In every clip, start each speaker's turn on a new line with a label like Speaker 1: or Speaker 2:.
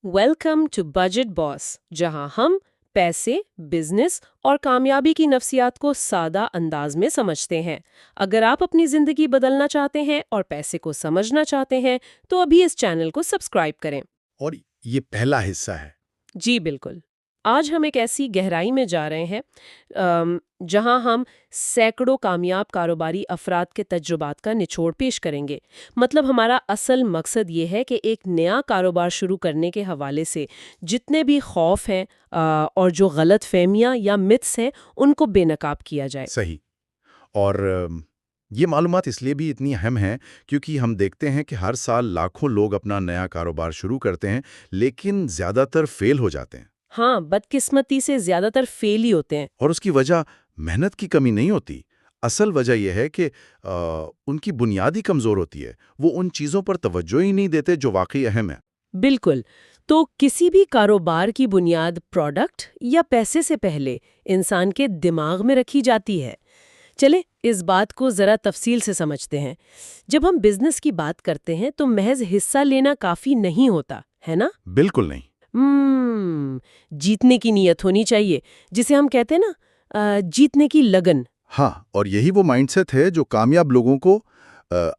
Speaker 1: Welcome to budget باس، جہاں ہم پیسے، بزنس اور کامیابی کی نفسیات کو سادہ انداز میں سمجھتے ہیں۔ اگر آپ اپنی زندگی بدلنا چاہتے ہیں اور پیسے کو سمجھنا چاہتے ہیں تو ابھی اس چینل کو سبسکرائب کریں۔
Speaker 2: اور یہ پہلا حصہ ہے۔
Speaker 1: جی بالکل۔ آج ہم ایک ایسی گہرائی میں جا رہے ہیں جہاں ہم سینکڑوں کامیاب کاروباری افراد کے تجربات کا نچوڑ پیش کریں گے۔ مطلب ہمارا اصل مقصد یہ ہے کہ ایک نیا کاروبار شروع کرنے کے حوالے سے جتنے بھی خوف ہیں اور جو غلط فہمیاں یا متس ہیں ان کو بے نقاب کیا جائے۔
Speaker 2: صحیح۔ اور یہ معلومات اس لیے بھی اتنی اہم ہیں کیونکہ ہم دیکھتے ہیں کہ ہر سال لاکھوں لوگ اپنا نیا کاروبار شروع کرتے ہیں لیکن زیادہ تر فیل ہو جاتے ہیں۔
Speaker 1: ہاں، بدقسمتی سے زیادہ تر فیل ہی ہوتے ہیں۔
Speaker 2: اور اس کی وجہ محنت کی کمی نہیں ہوتی، اصل وجہ یہ ہے کہ ان کی بنیادی کمزور ہوتی ہے، وہ ان چیزوں پر توجہ ہی نہیں دیتے جو واقعی اہم ہے۔
Speaker 1: بالکل۔ تو کسی بھی کاروبار کی بنیاد پروڈکٹ یا پیسے سے پہلے انسان کے دماغ میں رکھی جاتی ہے۔ چلیں اس بات کو ذرا تفصیل سے سمجھتے ہیں۔ جب ہم بزنس کی بات کرتے ہیں تو محض حصہ لینا کافی نہیں ہوتا ہے نا؟
Speaker 2: بالکل نہیں۔
Speaker 1: جیتنے کی نیت ہونی چاہیے، جسے ہم کہتے ہیں نا جیتنے کی لگن۔
Speaker 2: ہاں، اور یہی وہ مائنڈ سیٹ ہے جو کامیاب لوگوں کو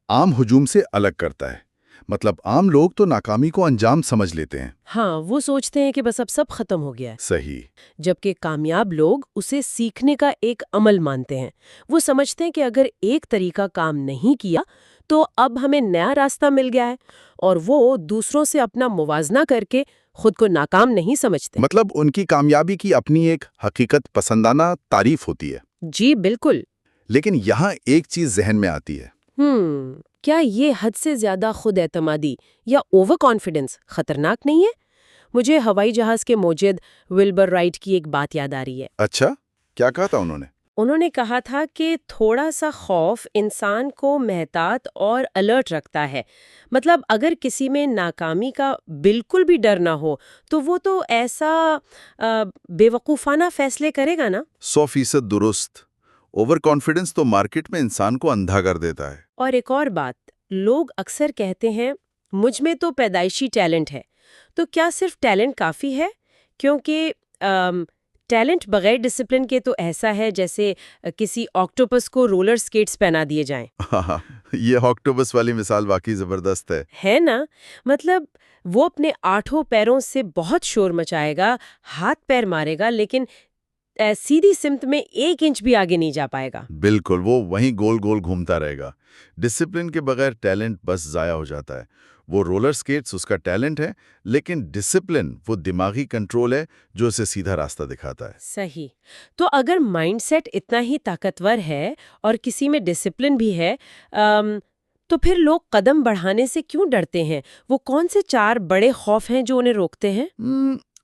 Speaker 2: عام ہجوم سے الگ کرتا ہے۔ مطلب عام لوگ تو ناکامی کو انجام سمجھ لیتے ہیں۔
Speaker 1: ہاں، وہ سوچتے ہیں کہ بس اب سب ختم ہو گیا ہے۔
Speaker 2: صحیح۔
Speaker 1: جبکہ کامیاب لوگ اسے سیکھنے کا ایک عمل مانتے ہیں۔ وہ سمجھتے ہیں کہ اگر ایک طریقہ کام نہیں کیا تو اب ہمیں نیا راستہ مل گیا ہے، اور وہ دوسروں سے اپنا موازنہ کر کے خود کو ناکام نہیں سمجھتے۔
Speaker 2: مطلب ان کی کامیابی کی اپنی ایک حقیقت پسندانہ تعریف ہوتی ہے۔
Speaker 1: جی بالکل۔
Speaker 2: لیکن یہاں ایک چیز ذہن میں آتی ہے۔
Speaker 1: کیا یہ حد سے زیادہ خود اعتمادی یا اوور کانفیڈنس خطرناک نہیں ہے؟ مجھے ہوائی جہاز کے موجد ولبر رائٹ کی ایک بات یاد آ رہی ہے۔
Speaker 2: اچھا، کیا کہا تھا انہوں نے؟
Speaker 1: انہوں نے کہا تھا کہ تھوڑا سا خوف انسان کو محتاط اور الرٹ رکھتا ہے۔ مطلب اگر کسی میں ناکامی کا بالکل بھی ڈر نہ ہو تو وہ تو ایسا بے وقوفانہ فیصلے کرے گا نا۔
Speaker 2: 100% درست۔ اوور کانفیڈنس تو مارکیٹ میں انسان کو اندھا کر دیتا ہے۔
Speaker 1: اور ایک اور بات، لوگ اکثر کہتے ہیں مجھ میں تو پیدائشی ٹیلنٹ ہے۔ تو کیا صرف ٹیلنٹ کافی ہے؟ کیونکہ ٹیلنٹ بغیر ڈسپلن کے تو ایسا ہے جیسے کسی آکٹوپس کو رولر سکیٹس پہنا دیے جائیں۔
Speaker 2: ہاں، یہ آکٹوپس والی مثال واقعی زبردست
Speaker 1: ہے نا؟ مطلب وہ اپنے 8 پیروں سے بہت شور مچائے گا، ہاتھ پیر مارے گا، لیکن سیدھی سمت میں 1 انچ بھی آگے نہیں جا پائے گا۔
Speaker 2: بالکل، وہ وہیں گول گول گھومتا رہے گا۔ ڈسپلن کے بغیر ٹیلنٹ بس ضائع ہو جاتا ہے۔ وہ رولر سکیٹس اس کا ٹیلنٹ ہے، لیکن ڈسپلن وہ دماغی کنٹرول ہے جو اسے سیدھا راستہ دکھاتا ہے۔
Speaker 1: صحیح۔ تو اگر مائنڈ سیٹ اتنا ہی طاقتور ہے اور کسی میں ڈسپلن بھی ہے تو پھر لوگ قدم بڑھانے سے کیوں ڈرتے ہیں؟ وہ کون سے 4 بڑے خوف ہیں جو انہیں روکتے ہیں؟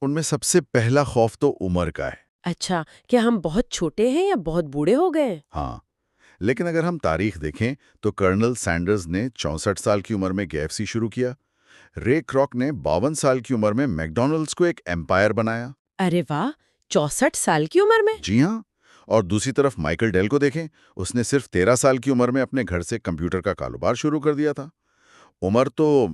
Speaker 2: ان میں سب سے پہلا خوف تو عمر کا ہے۔
Speaker 1: اچھا، کیا ہم بہت چھوٹے ہیں یا بہت بوڑھے ہو گئے؟
Speaker 2: ہاں، لیکن اگر ہم تاریخ دیکھیں تو کرنل سینڈرز نے 64 سال کی عمر میں KFC شروع کیا۔ رے کراک نے 52 سال کی عمر میں میکڈونلڈز کو ایک ایمپائر بنایا۔
Speaker 1: ارے واہ، 64 سال کی عمر میں؟
Speaker 2: جی ہاں۔ اور دوسری طرف مائیکل ڈیل کو دیکھیں، اس نے صرف 13 سال کی عمر میں اپنے گھر سے کمپیوٹر کا کاروبار شروع کر دیا تھا۔ عمر تو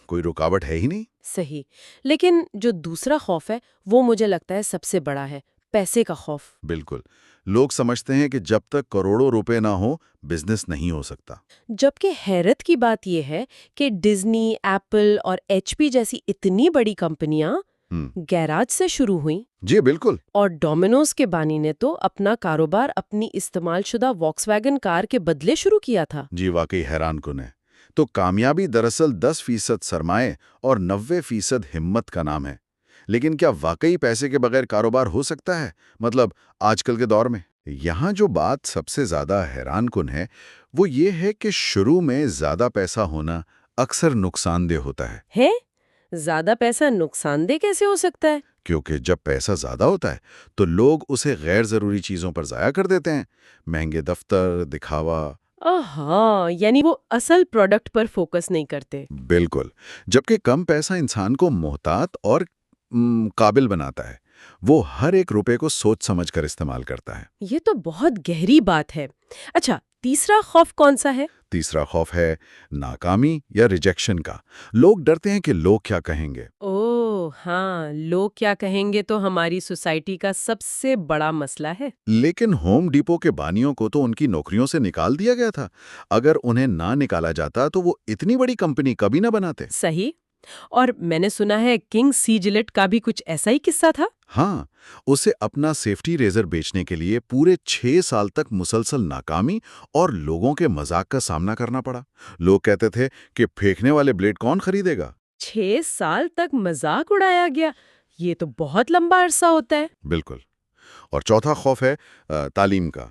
Speaker 2: کوئی رکاوٹ ہے ہی نہیں۔
Speaker 1: صحیح، لیکن جو دوسرا خوف ہے وہ مجھے لگتا ہے سب سے بڑا ہے، پیسے کا خوف۔
Speaker 2: بالکل، لوگ سمجھتے ہیں کہ جب تک کروڑوں روپے نہ ہو بزنس نہیں ہو سکتا۔
Speaker 1: جبکہ حیرت کی بات یہ ہے کہ ڈزنی، ایپل اور HP جیسی اتنی بڑی کمپنیاں گیراج سے شروع ہوئیں۔
Speaker 2: جی بالکل۔
Speaker 1: اور ڈومینوز کے بانی نے تو اپنا کاروبار اپنی استعمال شدہ واکس ویگن کار کے بدلے شروع کیا تھا۔
Speaker 2: جی واقعی حیران کن ہے۔ تو کامیابی دراصل 10% سرمائے اور 90% ہمت کا نام ہے۔ لیکن کیا واقعی پیسے کے بغیر کاروبار ہو سکتا ہے؟ مطلب آج کل کے دور میں؟ یہاں جو بات سب سے زیادہ حیران کن ہے وہ یہ ہے کہ شروع میں زیادہ پیسہ ہونا اکثر نقصان دہ ہوتا ہے۔
Speaker 1: زیادہ پیسہ نقصان دہ کیسے ہو سکتا ہے؟
Speaker 2: کیونکہ جب پیسہ زیادہ ہوتا ہے تو لوگ اسے غیر ضروری چیزوں پر ضائع کر دیتے ہیں۔ مہنگے دفتر، دکھاوا۔
Speaker 1: ہاں، یعنی وہ اصل پروڈکٹ پر فوکس نہیں کرتے۔
Speaker 2: بالکل، جبکہ کم پیسہ انسان کو محتاط اور قابل بناتا ہے۔ وہ ہر ایک روپے کو سوچ سمجھ کر استعمال کرتا ہے۔
Speaker 1: یہ تو بہت گہری بات ہے۔ اچھا، تیسرا خوف کون سا ہے؟
Speaker 2: تیسرا خوف ہے ناکامی یا ریجیکشن کا۔ لوگ ڈرتے ہیں کہ لوگ کیا کہیں گے۔
Speaker 1: ہاں، لوگ کیا کہیں گے تو ہماری سوسائٹی کا سب سے بڑا مسئلہ ہے۔
Speaker 2: لیکن ہوم ڈیپو کے بانیوں کو تو ان کی نوکریوں سے نکال دیا گیا تھا۔ اگر انہیں نہ نکالا جاتا تو وہ اتنی بڑی کمپنی کبھی نہ بناتے۔
Speaker 1: صحیح۔ اور میں نے سنا ہے کنگ سی جلٹ کا بھی کچھ ایسا ہی قصہ تھا۔
Speaker 2: ہاں، اسے اپنا سیفٹی ریزر بیچنے کے لیے پورے 6 سال تک مسلسل ناکامی اور لوگوں کے مذاق کا سامنا کرنا پڑا۔ لوگ کہتے تھے کہ پھینکنے والے بلیڈ کون خریدے گا؟
Speaker 1: 6 سال تک مذاق اڑایا گیا، یہ تو بہت لمبا عرصہ ہوتا ہے۔
Speaker 2: بالکل۔ اور چوتھا خوف ہے تعلیم کا،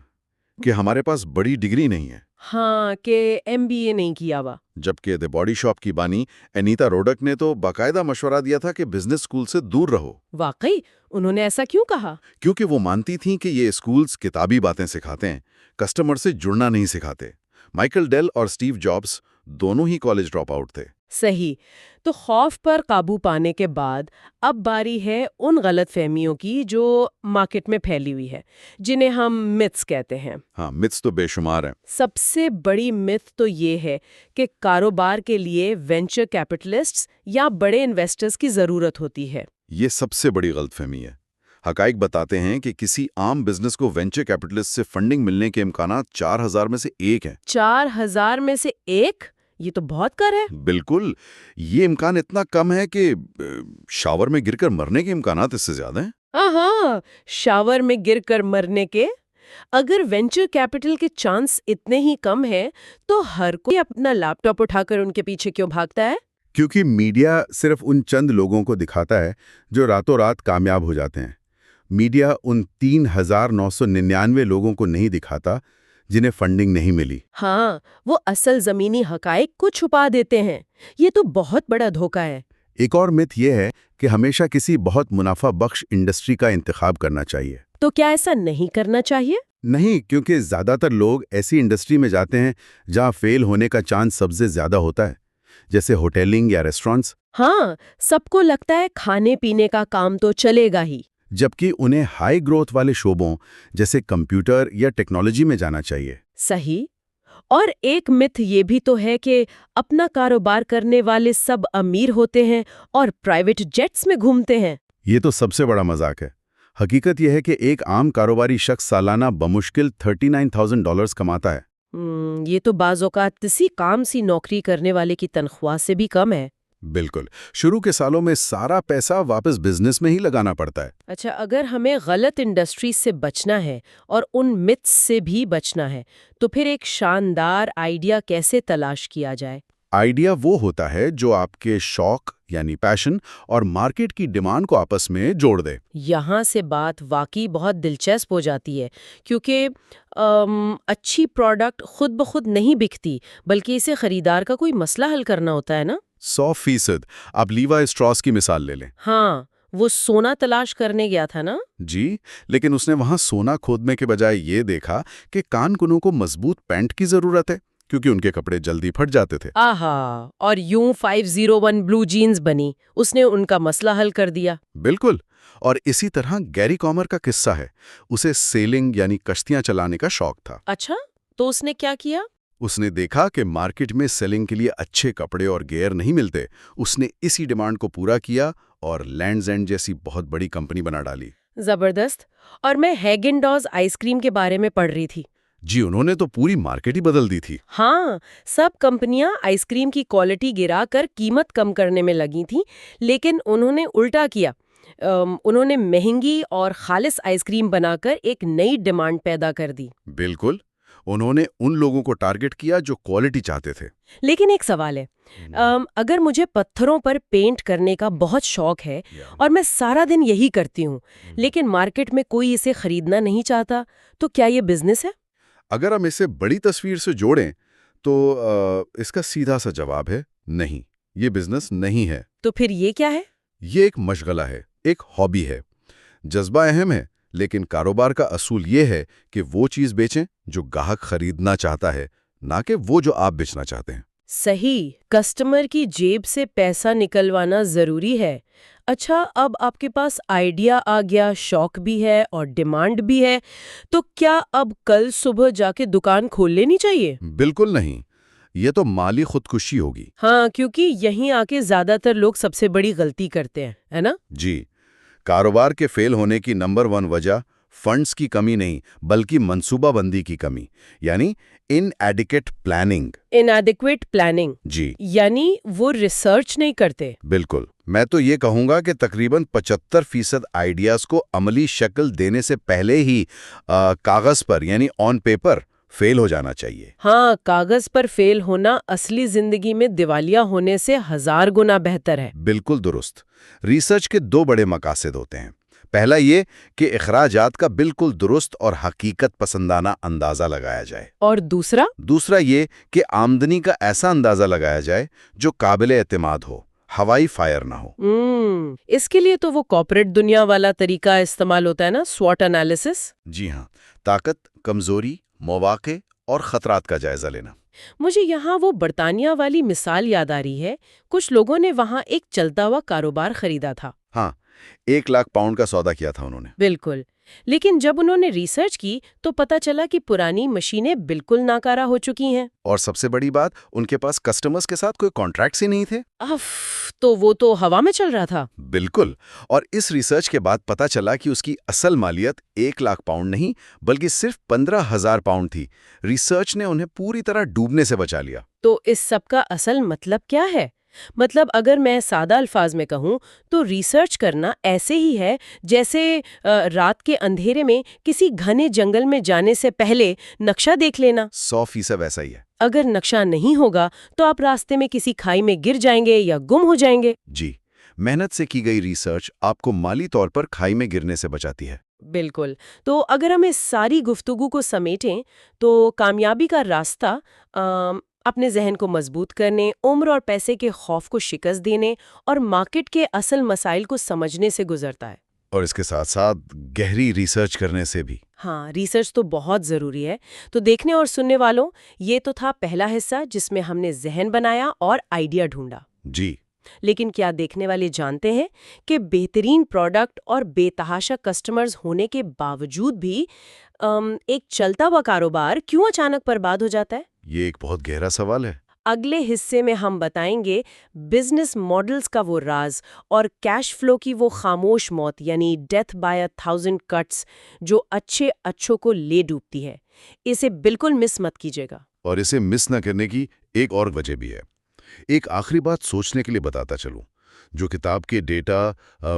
Speaker 2: کہ ہمارے پاس بڑی ڈگری نہیں ہے۔
Speaker 1: ہاں، کہ MBA نہیں کیا ہوا۔
Speaker 2: جبکہ دی باڈی شاپ کی بانی انیتا روڈک نے تو باقاعدہ مشورہ دیا تھا کہ بزنس اسکول سے دور رہو۔
Speaker 1: واقعی انہوں نے ایسا کیوں کہا؟
Speaker 2: کیونکہ وہ مانتی تھیں کہ یہ اسکولز کتابی باتیں سکھاتے ہیں، کسٹمر سے جڑنا نہیں سکھاتے۔ مائیکل ڈیل اور اسٹیو جابز دونوں ہی کالج ڈراپ آؤٹ تھے۔
Speaker 1: صحیح۔ تو خوف پر قابو پانے کے بعد اب باری ہے ان غلط فہمیوں کی جو مارکیٹ میں پھیلی ہوئی ہے، جنہیں ہم متس کہتے ہیں۔
Speaker 2: ہاں، متس تو بے شمار ہیں۔
Speaker 1: سب سے بڑی مت تو یہ ہے کہ کاروبار کے لیے وینچر کیپٹلسٹس یا بڑے انویسٹرز کی ضرورت ہوتی ہے۔
Speaker 2: یہ سب سے بڑی غلط فہمی ہے۔ حقائق بتاتے ہیں کہ کسی عام بزنس کو وینچر کیپٹلسٹ سے فنڈنگ ملنے کے امکانات 4000 میں سے ایک ہیں۔
Speaker 1: 4000 میں سے ایک؟ یہ تو بہت کم ہے۔
Speaker 2: بالکل، یہ امکان اتنا کم ہے کہ شاور میں گر کر مرنے کے امکانات اس سے زیادہ ہیں۔
Speaker 1: ہاں، شاور میں گر کر مرنے کے؟ اگر وینچر کیپٹل کے چانس اتنے ہی کم ہیں تو ہر کوئی اپنا لیپ ٹاپ اٹھا کر ان کے پیچھے کیوں بھاگتا ہے؟
Speaker 3: کیونکہ میڈیا صرف ان چند لوگوں کو دکھاتا ہے جو راتوں رات کامیاب ہو جاتے ہیں۔ میڈیا ان 3999 لوگوں کو نہیں دکھاتا جنہیں فنڈنگ نہیں ملی۔
Speaker 1: ہاں، وہ اصل زمینی حقائق کو چھپا دیتے ہیں۔ یہ تو بہت بڑا دھوکہ ہے۔
Speaker 3: ایک اور مت یہ ہے کہ ہمیشہ کسی بہت منافع بخش انڈسٹری کا انتخاب کرنا چاہیے۔
Speaker 1: تو کیا ایسا نہیں کرنا چاہیے؟
Speaker 3: نہیں، کیونکہ زیادہ تر لوگ ایسی انڈسٹری میں جاتے ہیں جہاں فیل ہونے کا چانس سب سے زیادہ ہوتا ہے، جیسے ہوٹلنگ یا ریسٹورانٹس۔
Speaker 1: ہاں، سب کو لگتا ہے کھانے پینے کا کام تو چلے گا ہی،
Speaker 3: جبکہ انہیں ہائی گروتھ والے شعبوں جیسے کمپیوٹر یا ٹیکنالوجی میں جانا چاہیے۔
Speaker 1: صحیح۔ اور ایک مت یہ بھی تو ہے کہ اپنا کاروبار کرنے والے سب امیر ہوتے ہیں اور پرائیویٹ جیٹس میں گھومتے ہیں۔
Speaker 3: یہ تو سب سے بڑا مذاق ہے۔ حقیقت یہ ہے کہ ایک عام کاروباری شخص سالانہ بمشکل $39,000 کماتا ہے۔
Speaker 1: یہ تو بعض اوقات کسی کام سی نوکری کرنے والے کی تنخواہ سے بھی کم ہے۔
Speaker 3: بالکل، شروع کے سالوں میں سارا پیسہ واپس بزنس میں ہی لگانا پڑتا ہے۔
Speaker 1: اچھا، اگر ہمیں غلط انڈسٹری سے بچنا ہے اور ان متس سے بھی بچنا ہے تو پھر ایک شاندار آئیڈیا کیسے تلاش کیا جائے؟
Speaker 3: آئیڈیا وہ ہوتا ہے جو آپ کے شوق یعنی پیشن اور مارکیٹ کی ڈیمانڈ کو آپس میں جوڑ دے۔
Speaker 1: یہاں سے بات واقعی بہت دلچسپ ہو جاتی ہے، کیونکہ اچھی پروڈکٹ خود بخود نہیں بکتی، بلکہ اسے خریدار کا کوئی مسئلہ حل کرنا ہوتا ہے نا۔
Speaker 3: 100%۔ آپ لیوا اسٹراس کی مثال لے لیں۔
Speaker 1: ہاں، وہ سونا تلاش کرنے گیا تھا نا؟
Speaker 3: جی، لیکن اس نے وہاں سونا کھودنے کے بجائے یہ دیکھا کہ کان کنوں کو مضبوط پینٹ کی ضرورت ہے، کیونکہ ان کے کپڑے جلدی پھٹ جاتے تھے۔
Speaker 1: آہا، اور یوں 501 بلو جینز بنی، اس نے ان کا مسئلہ حل کر دیا۔
Speaker 3: بالکل۔ اور اسی طرح گیری کامر کا قصہ ہے، اسے سیلنگ یعنی کشتیاں چلانے کا شوق تھا۔
Speaker 1: اچھا، تو اس نے کیا کیا؟
Speaker 3: اس نے دیکھا کہ مارکیٹ میں سیلنگ کے لیے اچھے کپڑے اور گیئر نہیں ملتے، اس نے اسی ڈیمانڈ کو پورا کیا اور لینڈز اینڈ جیسی بہت بڑی کمپنی بنا ڈالی۔
Speaker 1: زبردست۔ اور میں ہیگن ڈاز آئس کریم کے بارے میں پڑھ رہی تھی۔
Speaker 3: جی، انہوں نے تو پوری مارکیٹ ہی بدل دی تھی۔
Speaker 1: ہاں، سب کمپنیاں آئس کریم کی کوالٹی گرا کر قیمت کم کرنے میں لگی تھیں، لیکن انہوں نے الٹا کیا۔ انہوں نے مہنگی اور خالص آئس کریم بنا کر ایک نئی ڈیمانڈ پیدا کر دی۔
Speaker 3: بالکل، انہوں نے ان لوگوں کو ٹارگٹ کیا جو کوالٹی چاہتے تھے۔
Speaker 1: لیکن ایک سوال ہے، اگر مجھے پتھروں پر پینٹ کرنے کا بہت شوق ہے اور میں سارا دن یہی کرتی ہوں، لیکن مارکیٹ میں کوئی اسے خریدنا نہیں چاہتا، تو کیا یہ بزنس ہے؟
Speaker 3: اگر ہم اسے بڑی تصویر سے جوڑیں تو اس کا سیدھا سا جواب ہے نہیں، یہ بزنس نہیں ہے۔
Speaker 1: تو پھر یہ کیا ہے؟
Speaker 3: یہ ایک مشغلہ ہے، ایک ہابی ہے۔ جذبہ اہم ہے، لیکن کاروبار کا اصول یہ ہے کہ وہ چیز بیچیں جو گاہک خریدنا چاہتا ہے، نہ کہ وہ جو آپ بیچنا چاہتے ہیں۔
Speaker 1: صحیح، کسٹمر کی جیب سے پیسہ نکلوانا ضروری ہے۔ اچھا، اب آپ کے پاس آئیڈیا آ گیا، شوق بھی ہے اور ڈیمانڈ بھی ہے، تو کیا اب کل صبح جا کے دکان کھول لینی چاہیے؟
Speaker 3: بالکل نہیں۔ یہ تو مالی خودکشی ہوگی۔
Speaker 1: ہاں، کیونکہ یہیں آ کے زیادہ تر لوگ سب سے بڑی غلطی کرتے ہیں، ہے نا؟
Speaker 3: جی، کاروبار کے فیل ہونے کی نمبر 1 وجہ فنڈز کی کمی نہیں بلکہ منصوبہ بندی کی کمی، یعنی ان ایڈیکیٹ پلاننگ۔
Speaker 1: انیڈیکویٹ پلاننگ،
Speaker 3: جی
Speaker 1: یعنی وہ ریسرچ نہیں کرتے۔
Speaker 3: بالکل، میں تو یہ کہوں گا کہ تقریباً 75% آئیڈیاز کو عملی شکل دینے سے پہلے ہی کاغذ پر یعنی آن پیپر فیل ہو جانا چاہیے۔
Speaker 1: ہاں، کاغذ پر فیل ہونا اصلی زندگی میں دیوالیہ ہونے سے 1000 گنا بہتر ہے۔
Speaker 3: بالکل درست۔ ریسرچ کے 2 بڑے مقاصد ہوتے ہیں۔ پہلا یہ کہ اخراجات کا بالکل درست اور حقیقت پسندانہ اندازہ لگایا جائے،
Speaker 1: اور دوسرا
Speaker 3: یہ کہ آمدنی کا ایسا اندازہ لگایا جائے جو قابل اعتماد ہو، ہوائی فائر نہ ہو۔
Speaker 1: اس کے لیے تو وہ کارپوریٹ دنیا والا طریقہ استعمال ہوتا ہے نا، SWOT انالیسس۔
Speaker 3: جی ہاں، طاقت، کمزوری، مواقع اور خطرات کا جائزہ لینا۔
Speaker 1: مجھے یہاں وہ برطانیہ والی مثال یاد آ رہی ہے۔ کچھ لوگوں نے وہاں ایک چلتا ہوا کاروبار خریدا تھا۔
Speaker 3: ہاں، 1 لاکھ پاؤنڈ کا سودا کیا تھا انہوں نے۔
Speaker 1: بالکل، لیکن جب انہوں نے ریسرچ کی تو پتہ چلا کہ پرانی مشینیں بالکل ناکارہ ہو چکی ہیں۔
Speaker 3: اور سب سے بڑی بات، ان کے پاس کسٹمرز کے ساتھ کوئی کانٹریکٹس ہی نہیں تھے۔
Speaker 1: تو وہ تو ہوا میں چل رہا تھا۔
Speaker 3: بالکل، اور اس ریسرچ کے بعد پتا چلا کہ اس کی اصل مالیت 1 لاکھ پاؤنڈ نہیں بلکہ صرف 15,000 پاؤنڈ تھی۔ ریسرچ نے انہیں پوری طرح ڈوبنے سے بچا لیا۔
Speaker 1: تو اس سب کا اصل مطلب کیا ہے؟ مطلب اگر میں سادہ الفاظ میں کہوں تو ریسرچ کرنا ایسے ہی ہے جیسے رات کے اندھیرے میں کسی گھنے جنگل میں جانے سے پہلے نقشہ دیکھ لینا۔
Speaker 3: 100% ویسا ہی ہے۔
Speaker 1: اگر نقشہ نہیں ہوگا تو آپ راستے میں کسی کھائی میں گر جائیں گے یا گم ہو جائیں گے۔
Speaker 3: جی، محنت سے کی گئی ریسرچ آپ کو مالی طور پر کھائی میں گرنے سے بچاتی ہے۔
Speaker 1: بالکل۔ تو اگر ہم اس ساری گفتگو کو سمیٹیں تو کامیابی کا راستہ اپنے ذہن کو مضبوط کرنے، عمر اور پیسے کے خوف کو شکست دینے اور مارکیٹ کے اصل مسائل کو سمجھنے سے گزرتا ہے۔
Speaker 3: اور اس کے ساتھ ساتھ گہری ریسرچ کرنے سے بھی۔
Speaker 1: ہاں، ریسرچ تو بہت ضروری ہے۔ تو دیکھنے اور سننے والوں، یہ تو تھا پہلا حصہ جس میں ہم نے ذہن بنایا اور آئیڈیا ڈھونڈا۔
Speaker 3: جی،
Speaker 1: لیکن کیا دیکھنے والے جانتے ہیں کہ بہترین پروڈکٹ اور بے تحاشا کسٹمرز ہونے کے باوجود بھی ایک چلتا ہوا کاروبار کیوں اچانک برباد ہو جاتا ہے؟
Speaker 3: یہ ایک بہت گہرا سوال ہے۔
Speaker 1: اگلے حصے میں ہم بتائیں گے بزنس ماڈلز کا وہ راز اور کیش فلو کی وہ خاموش موت، یعنی ڈیتھ بائی 1000 کٹس، جو اچھوں کو لے ڈوبتی ہے۔ اسے بالکل مس مت کیجیے گا۔
Speaker 3: اور اسے مس نہ کرنے کی ایک اور وجہ بھی ہے۔ ایک آخری بات سوچنے کے لیے بتاتا چلوں، جو کتاب کے ڈیٹا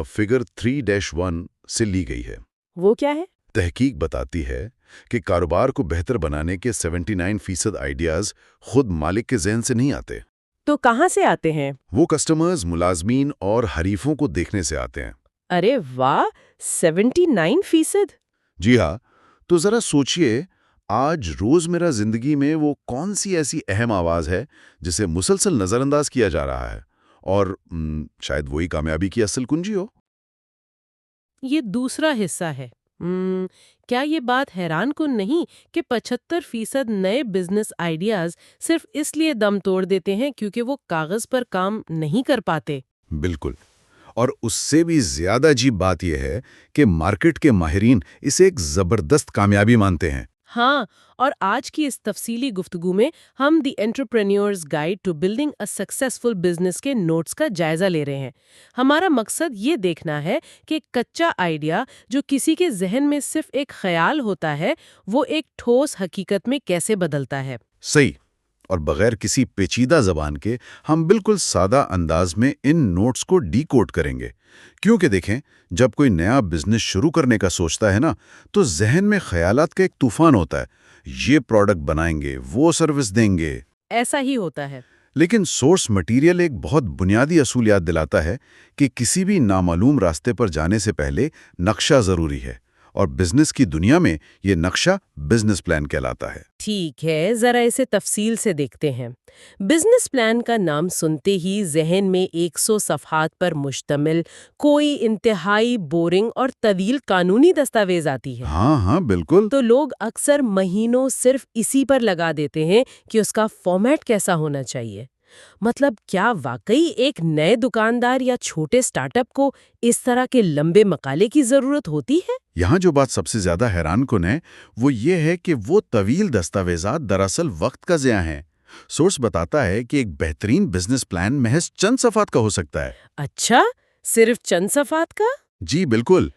Speaker 3: فگر 3-1 سے لی گئی ہے۔
Speaker 1: وہ کیا ہے؟
Speaker 3: تحقیق بتاتی ہے کہ کاروبار کو بہتر بنانے کے 79% آئیڈیاز خود مالک کے ذہن سے نہیں آتے۔
Speaker 1: تو کہاں سے آتے ہیں؟
Speaker 3: وہ کسٹمرز، ملازمین اور حریفوں کو دیکھنے سے آتے ہیں۔
Speaker 1: ارے واہ، 79%!
Speaker 3: جی ہاں، تو ذرا سوچئے، آج روزمرہ زندگی میں وہ کون سی ایسی اہم آواز ہے جسے مسلسل نظر انداز کیا جا رہا ہے، اور شاید وہی کامیابی کی اصل کنجی ہو۔
Speaker 1: یہ دوسرا حصہ ہے۔ کیا یہ بات حیران کن نہیں کہ 75% نئے بزنس آئیڈیاز صرف اس لیے دم توڑ دیتے ہیں کیونکہ وہ کاغذ پر کام نہیں کر پاتے؟
Speaker 3: بالکل، اور اس سے بھی زیادہ عجیب بات یہ ہے کہ مارکیٹ کے ماہرین اسے ایک زبردست کامیابی مانتے ہیں۔
Speaker 1: ہاں، اور آج کی اس تفصیلی گفتگو میں ہم the entrepreneurs guide to building a successful business کے نوٹس کا جائزہ لے رہے ہیں۔ ہمارا مقصد یہ دیکھنا ہے کہ کچا آئیڈیا جو کسی کے ذہن میں صرف ایک خیال ہوتا ہے، وہ ایک ٹھوس حقیقت میں کیسے بدلتا ہے۔
Speaker 3: صحیح، اور بغیر کسی پیچیدہ زبان کے ہم بالکل سادہ انداز میں ان نوٹس کو ڈی کوڈ کریں گے، کیونکہ دیکھیں، جب کوئی نیا بزنس شروع کرنے کا سوچتا ہے نا، تو ذہن میں خیالات کا ایک طوفان ہوتا ہے۔ یہ پروڈکٹ بنائیں گے، وہ سروس دیں گے۔
Speaker 1: ایسا ہی ہوتا ہے۔
Speaker 3: لیکن سورس مٹیریل ایک بہت بنیادی اصول یاد دلاتا ہے کہ کسی بھی نامعلوم راستے پر جانے سے پہلے نقشہ ضروری ہے، اور بزنس کی دنیا میں یہ نقشہ بزنس پلان کہلاتا ہے۔
Speaker 1: ٹھیک ہے، ذرا اسے تفصیل سے دیکھتے ہیں۔ بزنس پلان کا نام سنتے ہی ذہن میں 100 صفحات پر مشتمل کوئی انتہائی بورنگ اور طویل قانونی دستاویز آتی ہے۔
Speaker 3: ہاں بالکل۔
Speaker 1: تو لوگ اکثر مہینوں صرف اسی پر لگا دیتے ہیں کہ اس کا فارمیٹ کیسا ہونا چاہیے۔ مطلب کیا واقعی ایک نئے دکاندار یا چھوٹے سٹارٹ اپ کو اس طرح کے لمبے مقالے کی ضرورت ہوتی ہے؟
Speaker 3: یہاں جو بات سب سے زیادہ حیران کن ہے وہ یہ ہے کہ وہ طویل دستاویزات دراصل وقت کا ضیاع ہیں۔ سورس بتاتا ہے کہ ایک بہترین بزنس پلان محض چند صفحات کا ہو سکتا ہے۔
Speaker 1: اچھا، صرف چند صفحات کا؟
Speaker 3: جی بالکل،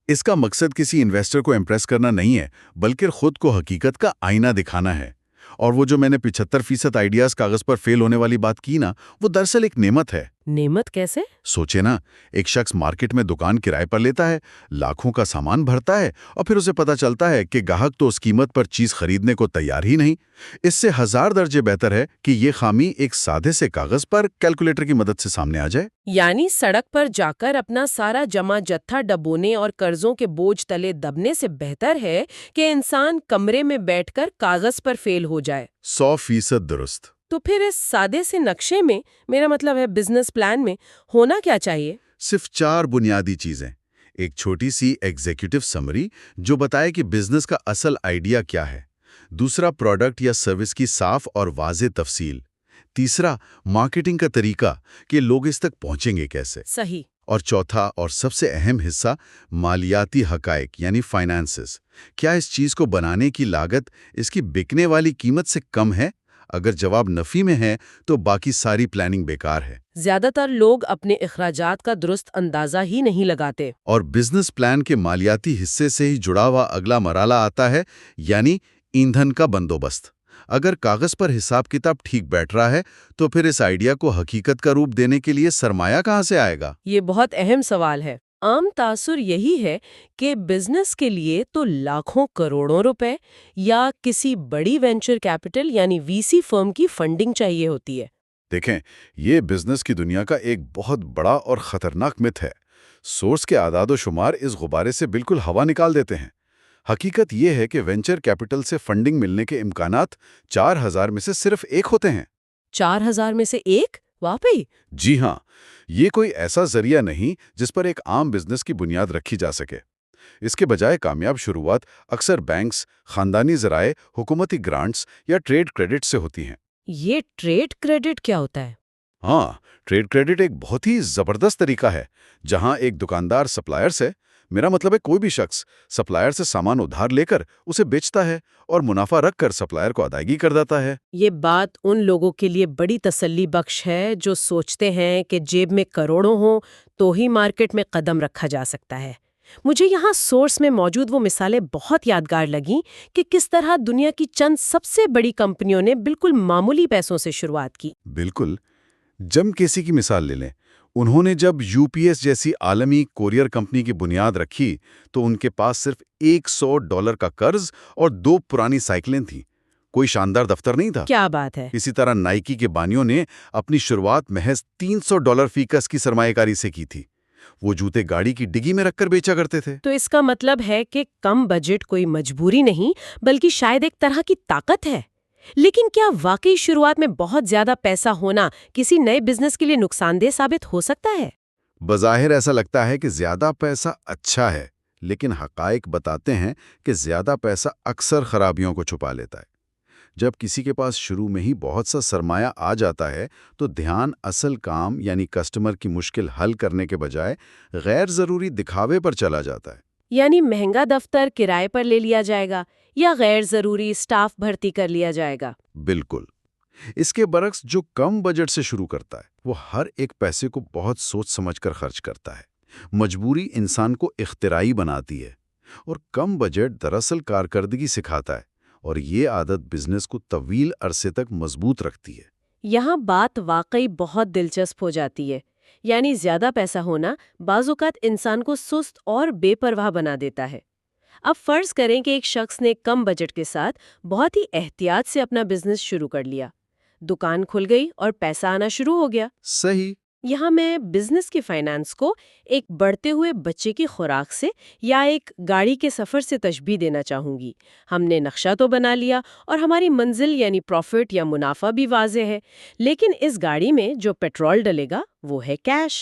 Speaker 3: اس کا مقصد کسی انویسٹر کو امپریس کرنا نہیں ہے، بلکہ خود کو حقیقت کا آئینہ دکھانا ہے۔ اور وہ جو میں نے 75% آئیڈیاز کاغذ پر فیل ہونے والی بات کی نا، وہ دراصل ایک نعمت ہے۔
Speaker 1: نعمت کیسے؟
Speaker 3: سوچے نا، ایک شخص مارکیٹ میں دکان کرائے پر لیتا ہے، لاکھوں کا سامان بھرتا ہے، اور پھر اسے پتا چلتا ہے کہ گاہک تو اس قیمت پر چیز خریدنے کو تیار ہی نہیں۔ اس سے 1000 درجے بہتر ہے کہ یہ خامی ایک سادے سے کاغذ پر کیلکولیٹر کی مدد سے سامنے آ جائے۔
Speaker 1: یعنی سڑک پر جا کر اپنا سارا جمع جتھا ڈبونے اور قرضوں کے بوجھ تلے دبنے سے بہتر ہے کہ انسان کمرے میں بیٹھ کر کاغذ پر فیل ہو جائے۔
Speaker 3: 100% درست۔
Speaker 1: تو پھر اس سادے سے نقشے میں، میرا مطلب ہے بزنس پلان میں، ہونا کیا چاہیے؟
Speaker 3: صرف 4 بنیادی چیزیں۔ ایک چھوٹی سی ایگزیکٹو سمری جو بتائے کہ بزنس کا اصل آئیڈیا کیا ہے۔ دوسرا، پروڈکٹ یا سروس کی صاف اور واضح تفصیل۔ تیسرا، مارکیٹنگ کا طریقہ کہ لوگ اس تک پہنچیں گے کیسے۔
Speaker 1: صحیح۔
Speaker 3: اور چوتھا اور سب سے اہم حصہ، مالیاتی حقائق یعنی فائنانسز۔ کیا اس چیز کو بنانے کی لاگت اس کی بکنے والی قیمت سے کم ہے؟ اگر جواب نفی میں ہے تو باقی ساری پلاننگ بیکار ہے۔
Speaker 1: زیادہ تر لوگ اپنے اخراجات کا درست اندازہ ہی نہیں لگاتے۔
Speaker 3: اور بزنس پلان کے مالیاتی حصے سے ہی جڑا ہوا اگلا مرحلہ آتا ہے، یعنی ایندھن کا بندوبست۔ اگر کاغذ پر حساب کتاب ٹھیک بیٹھ رہا ہے تو پھر اس آئیڈیا کو حقیقت کا روپ دینے کے لیے سرمایہ کہاں سے آئے گا؟
Speaker 1: یہ بہت اہم سوال ہے۔ عام تاثر یہی ہے کہ بزنس کے لیے تو لاکھوں کروڑوں روپے یا کسی بڑی وینچر کیپٹل یعنی وی سی فرم کی فنڈنگ چاہیے ہوتی ہے۔
Speaker 3: دیکھیں، یہ بزنس کی دنیا کا ایک بہت بڑا اور خطرناک مت ہے۔ سورس کے اعداد و شمار اس غبارے سے بالکل ہوا نکال دیتے ہیں۔ حقیقت یہ ہے کہ وینچر کیپٹل سے فنڈنگ ملنے کے امکانات 4000 میں سے صرف ایک ہوتے ہیں۔
Speaker 1: 4000 میں سے ایک؟ واقعی؟
Speaker 3: جی ہاں، یہ کوئی ایسا ذریعہ نہیں جس پر ایک عام بزنس کی بنیاد رکھی جا سکے۔ اس کے بجائے کامیاب شروعات اکثر بینکس، خاندانی ذرائع، حکومتی گرانٹس یا ٹریڈ کریڈٹ سے ہوتی ہیں۔
Speaker 1: یہ ٹریڈ کریڈٹ کیا ہوتا ہے؟
Speaker 3: ہاں، ٹریڈ کریڈٹ ایک بہت ہی زبردست طریقہ ہے جہاں ایک دکاندار سپلائر سے، میرا مطلب ہے کوئی بھی شخص سپلائر سے سامان ادھار لے کر اسے بیچتا ہے اور منافع رکھ کر سپلائر کو ادائیگی کر دیتا ہے۔
Speaker 1: یہ بات ان لوگوں کے لیے بڑی تسلی بخش ہے جو سوچتے ہیں کہ جیب میں کروڑوں ہوں تو ہی مارکیٹ میں قدم رکھا جا سکتا ہے۔ مجھے یہاں سورس میں موجود وہ مثالیں بہت یادگار لگیں کہ کس طرح دنیا کی چند سب سے بڑی کمپنیوں نے بالکل معمولی پیسوں سے شروعات کی۔
Speaker 3: بالکل، جم کیسی کی مثال لے لیں۔ انہوں نے جب یو پی ایس جیسی عالمی کوریئر کمپنی کی بنیاد رکھی تو ان کے پاس صرف $100 کا قرض اور 2 پرانی سائیکلیں تھیں۔ کوئی شاندار دفتر نہیں تھا۔
Speaker 1: کیا بات ہے!
Speaker 3: اسی طرح نائکی کے بانیوں نے اپنی شروعات محض $300 فی گز کی سرمایہ کاری سے کی تھی۔ وہ جوتے گاڑی کی ڈگی میں رکھ کر بیچا کرتے تھے۔
Speaker 1: تو اس کا مطلب ہے کہ کم بجٹ کوئی مجبوری نہیں بلکہ شاید ایک طرح کی طاقت ہے۔ لیکن کیا واقعی شروعات میں بہت زیادہ پیسہ ہونا کسی نئے بزنس کے لیے نقصان دہ ثابت ہو سکتا ہے؟
Speaker 3: بظاہر ایسا لگتا ہے کہ زیادہ پیسہ اچھا ہے، لیکن حقائق بتاتے ہیں کہ زیادہ پیسہ اکثر خرابیوں کو چھپا لیتا ہے۔ جب کسی کے پاس شروع میں ہی بہت سا سرمایہ آ جاتا ہے تو دھیان اصل کام یعنی کسٹمر کی مشکل حل کرنے کے بجائے غیر ضروری دکھاوے پر چلا جاتا ہے۔
Speaker 1: یعنی مہنگا دفتر کرائے پر لے لیا جائے گا یا غیر ضروری سٹاف بھرتی کر لیا جائے گا۔
Speaker 3: بالکل۔ اس کے برعکس جو کم بجٹ سے شروع کرتا ہے وہ ہر ایک پیسے کو بہت سوچ سمجھ کر خرچ کرتا ہے۔ مجبوری انسان کو اختراعی بناتی ہے اور کم بجٹ دراصل کارکردگی سکھاتا ہے، اور یہ عادت بزنس کو طویل عرصے تک مضبوط رکھتی ہے۔
Speaker 1: یہاں بات واقعی بہت دلچسپ ہو جاتی ہے۔ یعنی زیادہ پیسہ ہونا بعض اوقات انسان کو سست اور بے پرواہ بنا دیتا ہے۔ اب فرض کریں کہ ایک شخص نے کم بجٹ کے ساتھ بہت ہی احتیاط سے اپنا بزنس شروع کر لیا، دکان کھل گئی اور پیسہ آنا شروع ہو گیا۔
Speaker 3: صحیح۔
Speaker 1: یہاں میں بزنس کی فائنانس کو ایک بڑھتے ہوئے بچے کی خوراک سے یا ایک گاڑی کے سفر سے تشبیہ دینا چاہوں گی۔ ہم نے نقشہ تو بنا لیا اور ہماری منزل یعنی پروفٹ یا منافع بھی واضح ہے، لیکن اس گاڑی میں جو پیٹرول ڈلے گا وہ ہے کیش۔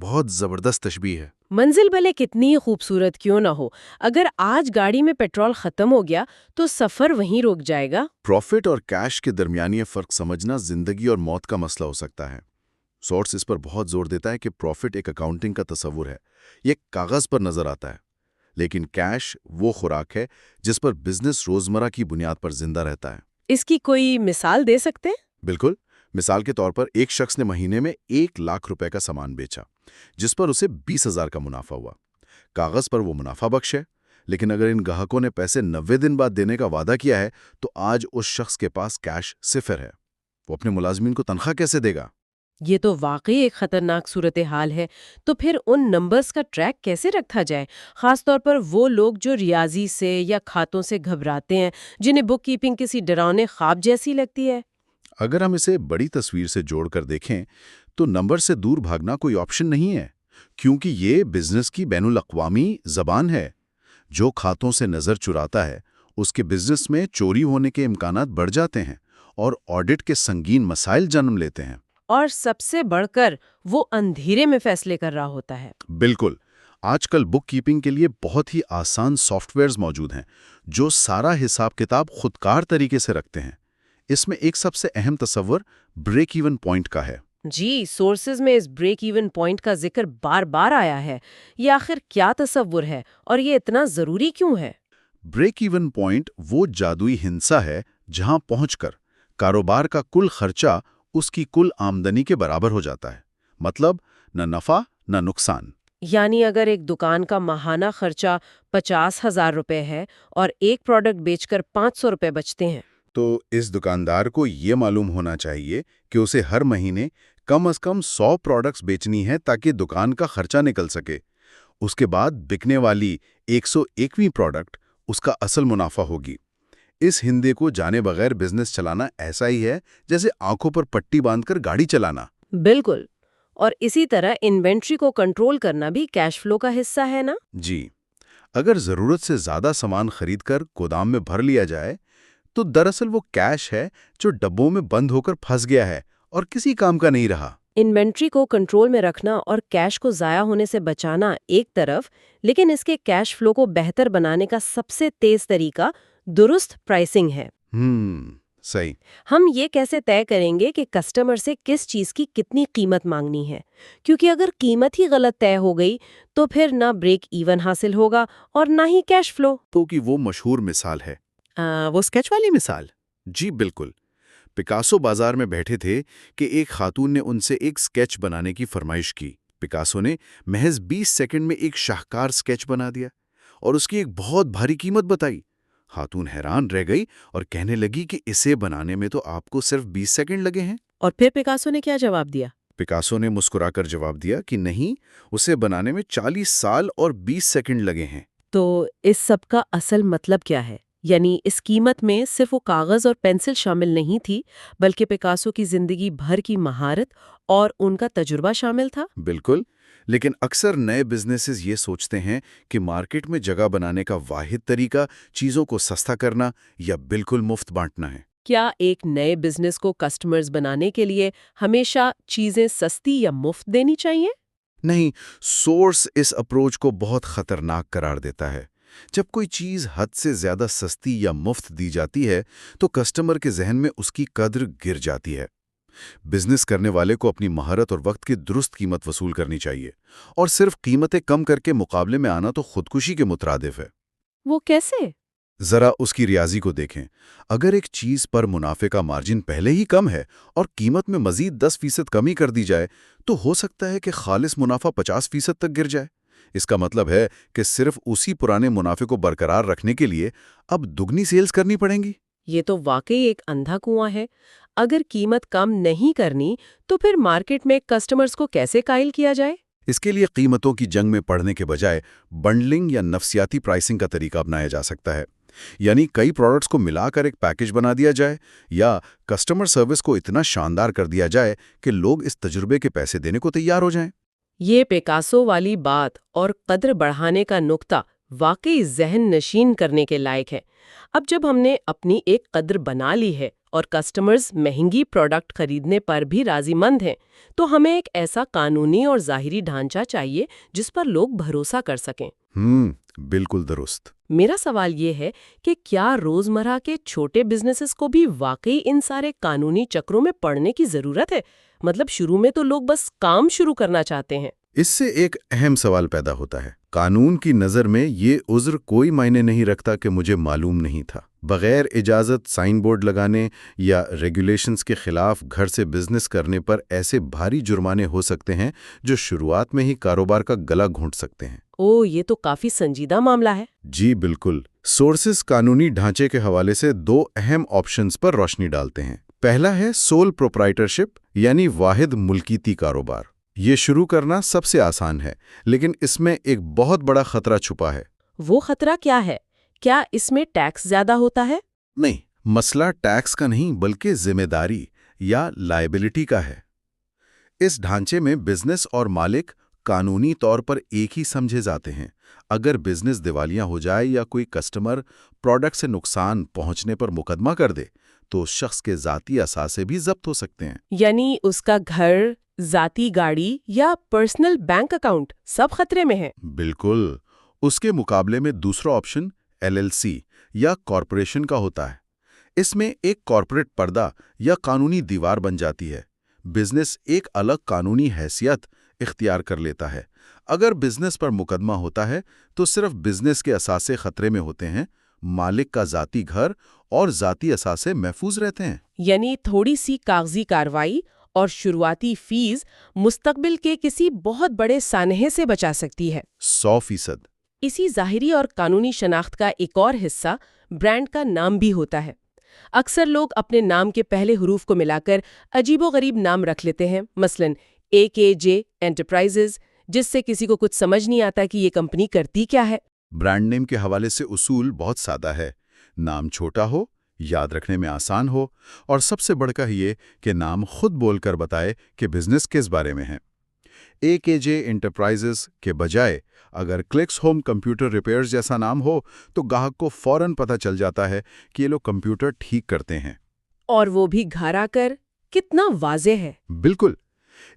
Speaker 3: بہت زبردست تشبیہ ہے۔
Speaker 1: منزل بھلے کتنی خوبصورت کیوں نہ ہو، اگر آج گاڑی میں پیٹرول ختم ہو گیا تو سفر وہیں رک جائے گا۔
Speaker 3: پروفٹ اور کیش کے درمیانی فرق سمجھنا زندگی اور موت کا مسئلہ ہو سکتا ہے۔ سورس اس پر بہت زور دیتا ہے کہ پروفٹ ایک اکاؤنٹنگ کا تصور ہے، یہ کاغذ پر نظر آتا ہے، لیکن کیش وہ خوراک ہے جس پر بزنس روزمرہ کی بنیاد پر زندہ رہتا ہے۔
Speaker 1: اس کی کوئی مثال دے سکتے ہیں؟
Speaker 3: بالکل. مثال کے طور پر ایک شخص نے مہینے میں 1,00,000 روپے کا سامان بیچا جس پر اسے 20,000 کا منافع ہوا. کاغذ پر وہ منافع بخش ہے، لیکن اگر ان گاہکوں نے پیسے 90 دن بعد دینے کا وعدہ کیا ہے تو آج اس شخص کے پاس کیش 0 ہے. وہ اپنے ملازمین کو تنخواہ کیسے دے گا؟
Speaker 1: یہ تو واقعی ایک خطرناک صورتحال ہے. تو پھر ان نمبرز کا ٹریک کیسے رکھا جائے، خاص طور پر وہ لوگ جو ریاضی سے یا کھاتوں سے گھبراتے ہیں، جنہیں بک کیپنگ کسی ڈراؤنے خواب جیسی لگتی ہے؟
Speaker 3: اگر ہم اسے بڑی تصویر سے جوڑ کر دیکھیں تو نمبر سے دور بھاگنا کوئی آپشن نہیں ہے، کیونکہ یہ بزنس کی بین الاقوامی زبان ہے. جو کھاتوں سے نظر چراتا ہے اس کے بزنس میں چوری ہونے کے امکانات بڑھ جاتے ہیں اور آڈٹ کے سنگین مسائل جنم لیتے ہیں.
Speaker 1: اور سب سے بڑھ کر وہ اندھیرے میں فیصلے کر رہا ہوتا ہے.
Speaker 3: بالکل. آج کل بک کیپنگ کے لیے بہت ہی آسان سافٹ ویئرز موجود ہیں جو سارا حساب کتاب خودکار طریقے سے رکھتے ہیں. اس میں ایک سب سے اہم تصور بریک ایون پوائنٹ کا ہے.
Speaker 1: جی، سورسز میں اس بریک ایون پوائنٹ کا ذکر بار بار آیا ہے. یہ آخر کیا تصور ہے اور یہ اتنا ضروری کیوں ہے؟
Speaker 3: بریک ایون پوائنٹ وہ جادوئی ہندسہ ہے جہاں پہنچ کر کاروبار کا کل خرچہ اس کی کل آمدنی کے برابر ہو جاتا ہے. مطلب نہ نفع نہ نقصان.
Speaker 1: یعنی اگر ایک دکان کا ماہانہ خرچہ 50,000 روپے ہے اور ایک پروڈکٹ بیچ کر 500 روپے بچتے ہیں،
Speaker 3: تو اس دکاندار کو یہ معلوم ہونا چاہیے کہ اسے ہر مہینے کم از کم 100 پروڈکٹس بیچنی ہے تاکہ دکان کا خرچہ نکل سکے. اس کے بعد بکنے والی 101ویں پروڈکٹ اس کا اصل منافع ہوگی. اس ہندے کو جانے بغیر بزنس چلانا ایسا ہی ہے جیسے آنکھوں پر پٹی باندھ کر گاڑی چلانا.
Speaker 1: بالکل. اور اسی طرح انوینٹری کو کنٹرول کرنا بھی کیش فلو کا حصہ ہے نا؟
Speaker 3: جی. اگر ضرورت سے زیادہ سامان خرید کر گودام میں بھر لیا جائے تو دراصل وہ کیش ہے جو ڈبوں میں بند ہو کر پھنس گیا ہے اور کسی کام کا نہیں رہا.
Speaker 1: انوینٹری کو کنٹرول میں رکھنا اور کیش کو ضائع ہونے سے بچانا ایک طرف، لیکن اس کے کیش فلو کو بہتر بنانے کا سب سے تیز طریقہ درست پرائسنگ ہے.
Speaker 3: صحیح.
Speaker 1: ہم یہ کیسے طے کریں گے کہ کسٹمر سے کس چیز کی کتنی قیمت مانگنی ہے؟ کیونکہ اگر قیمت ہی غلط طے ہو گئی تو پھر نہ بریک ایون حاصل ہوگا اور نہ ہی کیش فلو.
Speaker 3: تو کہ وہ مشہور مثال ہے وہ اسکیچ والی مثال. جی بالکل. پکاسو بازار میں بیٹھے تھے کہ ایک خاتون نے ان سے ایک سکیچ بنانے کی فرمائش کی. پکاسو نے محض 20 سیکنڈ میں ایک شاہکار سکیچ بنا دیا اور اس کی ایک بہت بھاری قیمت بتائی. خاتون حیران رہ گئی اور کہنے لگی کہ اسے بنانے میں تو آپ کو صرف 20 سیکنڈ لگے ہیں.
Speaker 1: اور پھر پکاسو نے کیا جواب دیا؟
Speaker 3: پکاسو نے مسکرا کر جواب دیا کہ نہیں، اسے بنانے میں 40 سال اور 20 سیکنڈ لگے ہیں.
Speaker 1: تو اس سب کا اصل مطلب کیا ہے؟ یعنی اس قیمت میں صرف وہ کاغذ اور پینسل شامل نہیں تھی، بلکہ پکاسو کی زندگی بھر کی مہارت اور ان کا تجربہ شامل تھا؟
Speaker 3: بالکل. لیکن اکثر نئے بزنسز یہ سوچتے ہیں کہ مارکیٹ میں جگہ بنانے کا واحد طریقہ چیزوں کو سستا کرنا یا بالکل مفت بانٹنا ہے.
Speaker 1: کیا ایک نئے بزنس کو کسٹمرز بنانے کے لیے ہمیشہ چیزیں سستی یا مفت دینی چاہیے؟
Speaker 3: نہیں، سورس اس اپروچ کو بہت خطرناک قرار دیتا ہے. جب کوئی چیز حد سے زیادہ سستی یا مفت دی جاتی ہے تو کسٹمر کے ذہن میں اس کی قدر گر جاتی ہے. بزنس کرنے والے کو اپنی مہارت اور وقت کی درست قیمت وصول کرنی چاہیے، اور صرف قیمتیں کم کر کے مقابلے میں آنا تو خودکشی کے مترادف ہے.
Speaker 1: وہ کیسے؟
Speaker 3: ذرا اس کی ریاضی کو دیکھیں. اگر ایک چیز پر منافع کا مارجن پہلے ہی کم ہے اور قیمت میں مزید 10% کمی کر دی جائے تو ہو سکتا ہے کہ خالص منافع 50% تک گر جائے. اس کا مطلب ہے کہ صرف اسی پرانے منافع کو برقرار رکھنے کے لیے اب دگنی سیلز کرنی پڑیں گی.
Speaker 1: یہ تو واقعی ایک اندھا کنواں ہے. اگر قیمت کم نہیں کرنی تو پھر مارکیٹ میں کسٹمرز کو کیسے قائل کیا جائے؟
Speaker 3: اس کے لیے قیمتوں کی جنگ میں پڑنے کے بجائے بنڈلنگ یا نفسیاتی پرائسنگ کا طریقہ اپنایا جا سکتا ہے. یعنی کئی پروڈکٹس کو ملا کر ایک پیکج بنا دیا جائے یا کسٹمر سروس کو اتنا شاندار کر دیا جائے کہ لوگ اس تجربے کے پیسے دینے کو تیار ہو جائیں.
Speaker 1: یہ پیکاسو والی بات اور قدر بڑھانے کا نقطہ واقعی ذہن نشین کرنے کے لائق ہے. اب جب ہم نے اپنی ایک قدر بنا لی ہے اور کسٹمرز مہنگی پروڈکٹ خریدنے پر بھی راضی مند ہیں، تو ہمیں ایک ایسا قانونی اور ظاہری ڈھانچہ چاہیے جس پر لوگ بھروسہ کر سکیں.
Speaker 3: بالکل درست.
Speaker 1: میرا سوال یہ ہے کہ کیا روزمرہ کے چھوٹے بزنسز کو بھی واقعی ان سارے قانونی چکروں میں پڑنے کی ضرورت ہے؟ مطلب شروع میں تو لوگ بس کام شروع کرنا چاہتے ہیں.
Speaker 3: اس سے ایک اہم سوال پیدا ہوتا ہے. قانون کی نظر میں یہ عذر کوئی معنی نہیں رکھتا کہ مجھے معلوم نہیں تھا. بغیر اجازت سائن بورڈ لگانے یا ریگولیشنز کے خلاف گھر سے بزنس کرنے پر ایسے بھاری جرمانے ہو سکتے ہیں جو شروعات میں ہی کاروبار کا گلا گھونٹ سکتے ہیں۔
Speaker 1: یہ تو کافی سنجیدہ معاملہ ہے۔
Speaker 3: جی بالکل۔ سورسز قانونی ڈھانچے کے حوالے سے دو اہم آپشنز پر روشنی ڈالتے ہیں۔ پہلا ہے سول پروپرائٹرشپ یعنی واحد ملکیتی کاروبار۔ یہ شروع کرنا سب سے آسان ہے، لیکن اس میں ایک بہت بڑا خطرہ چھپا ہے۔
Speaker 1: وہ خطرہ کیا ہے؟ کیا اس میں ٹیکس زیادہ ہوتا ہے؟
Speaker 3: نہیں، مسئلہ ٹیکس کا نہیں بلکہ ذمہ داری یا لائبلٹی کا ہے۔ اس ڈھانچے میں بزنس اور مالک قانونی طور پر ایک ہی سمجھے جاتے ہیں۔ اگر بزنس دیوالیہ ہو جائے یا کوئی کسٹمر پروڈکٹ سے نقصان پہنچنے پر مقدمہ کر دے تو اس شخص کے ذاتی اثاثے بھی ضبط ہو سکتے ہیں۔
Speaker 1: یعنی اس کا گھر، ذاتی گاڑی یا پرسنل بینک اکاؤنٹ سب خطرے میں ہیں؟
Speaker 3: بالکل۔ اس کے مقابلے میں دوسرا آپشن LLC یا کارپوریشن کا ہوتا ہے۔ اس میں ایک کارپوریٹ پردہ یا قانونی دیوار بن جاتی ہے۔ بزنس ایک الگ قانونی حیثیت اختیار کر لیتا ہے۔ اگر بزنس پر مقدمہ ہوتا ہے تو صرف بزنس کے اثاثے خطرے میں ہوتے ہیں، مالک کا ذاتی گھر اور ذاتی اثاثے محفوظ رہتے ہیں۔
Speaker 1: یعنی تھوڑی سی کاغذی کارروائی اور شروعاتی فیس مستقبل کے کسی بہت بڑے سانحے سے بچا سکتی ہے۔
Speaker 3: 100%۔
Speaker 1: اسی ظاہری اور قانونی شناخت کا ایک اور حصہ برانڈ کا نام بھی ہوتا ہے۔ اکثر لوگ اپنے نام کے پہلے حروف کو ملا کر عجیب و غریب نام رکھ لیتے ہیں، مثلاً AKJ انٹرپرائزز، جس سے کسی کو کچھ سمجھ نہیں آتا کہ یہ کمپنی کرتی کیا ہے۔
Speaker 3: برانڈ نیم کے حوالے سے اصول بہت سادہ ہے۔ نام چھوٹا ہو، یاد رکھنے میں آسان ہو، اور سب سے بڑھ کر یہ کہ نام خود بول کر بتائے کہ بزنس کس بارے میں ہے۔ AKJ انٹرپرائزز کے بجائے اگر کلکس ہوم کمپیوٹر ریپیئرز جیسا نام ہو تو گاہک کو فوراً پتہ چل جاتا ہے کہ یہ لوگ کمپیوٹر ٹھیک کرتے ہیں۔
Speaker 1: اور وہ بھی گھر آ کر، کتنا واضح ہے۔
Speaker 3: بالکل۔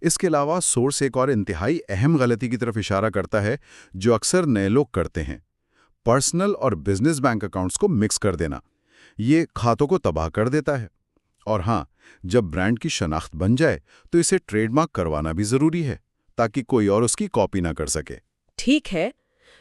Speaker 3: اس کے علاوہ سورس ایک اور انتہائی اہم غلطی کی طرف اشارہ کرتا ہے جو اکثر نئے لوگ کرتے ہیں: پرسنل اور بزنس بینک اکاؤنٹس کو مکس کر دینا۔ یہ کھاتوں کو تباہ کر دیتا ہے۔ اور ہاں، جب برانڈ کی شناخت بن جائے تو اسے ٹریڈ مارک کروانا بھی ضروری ہے تاکہ کوئی اور اس کی کاپی نہ کر سکے۔
Speaker 1: ٹھیک ہے،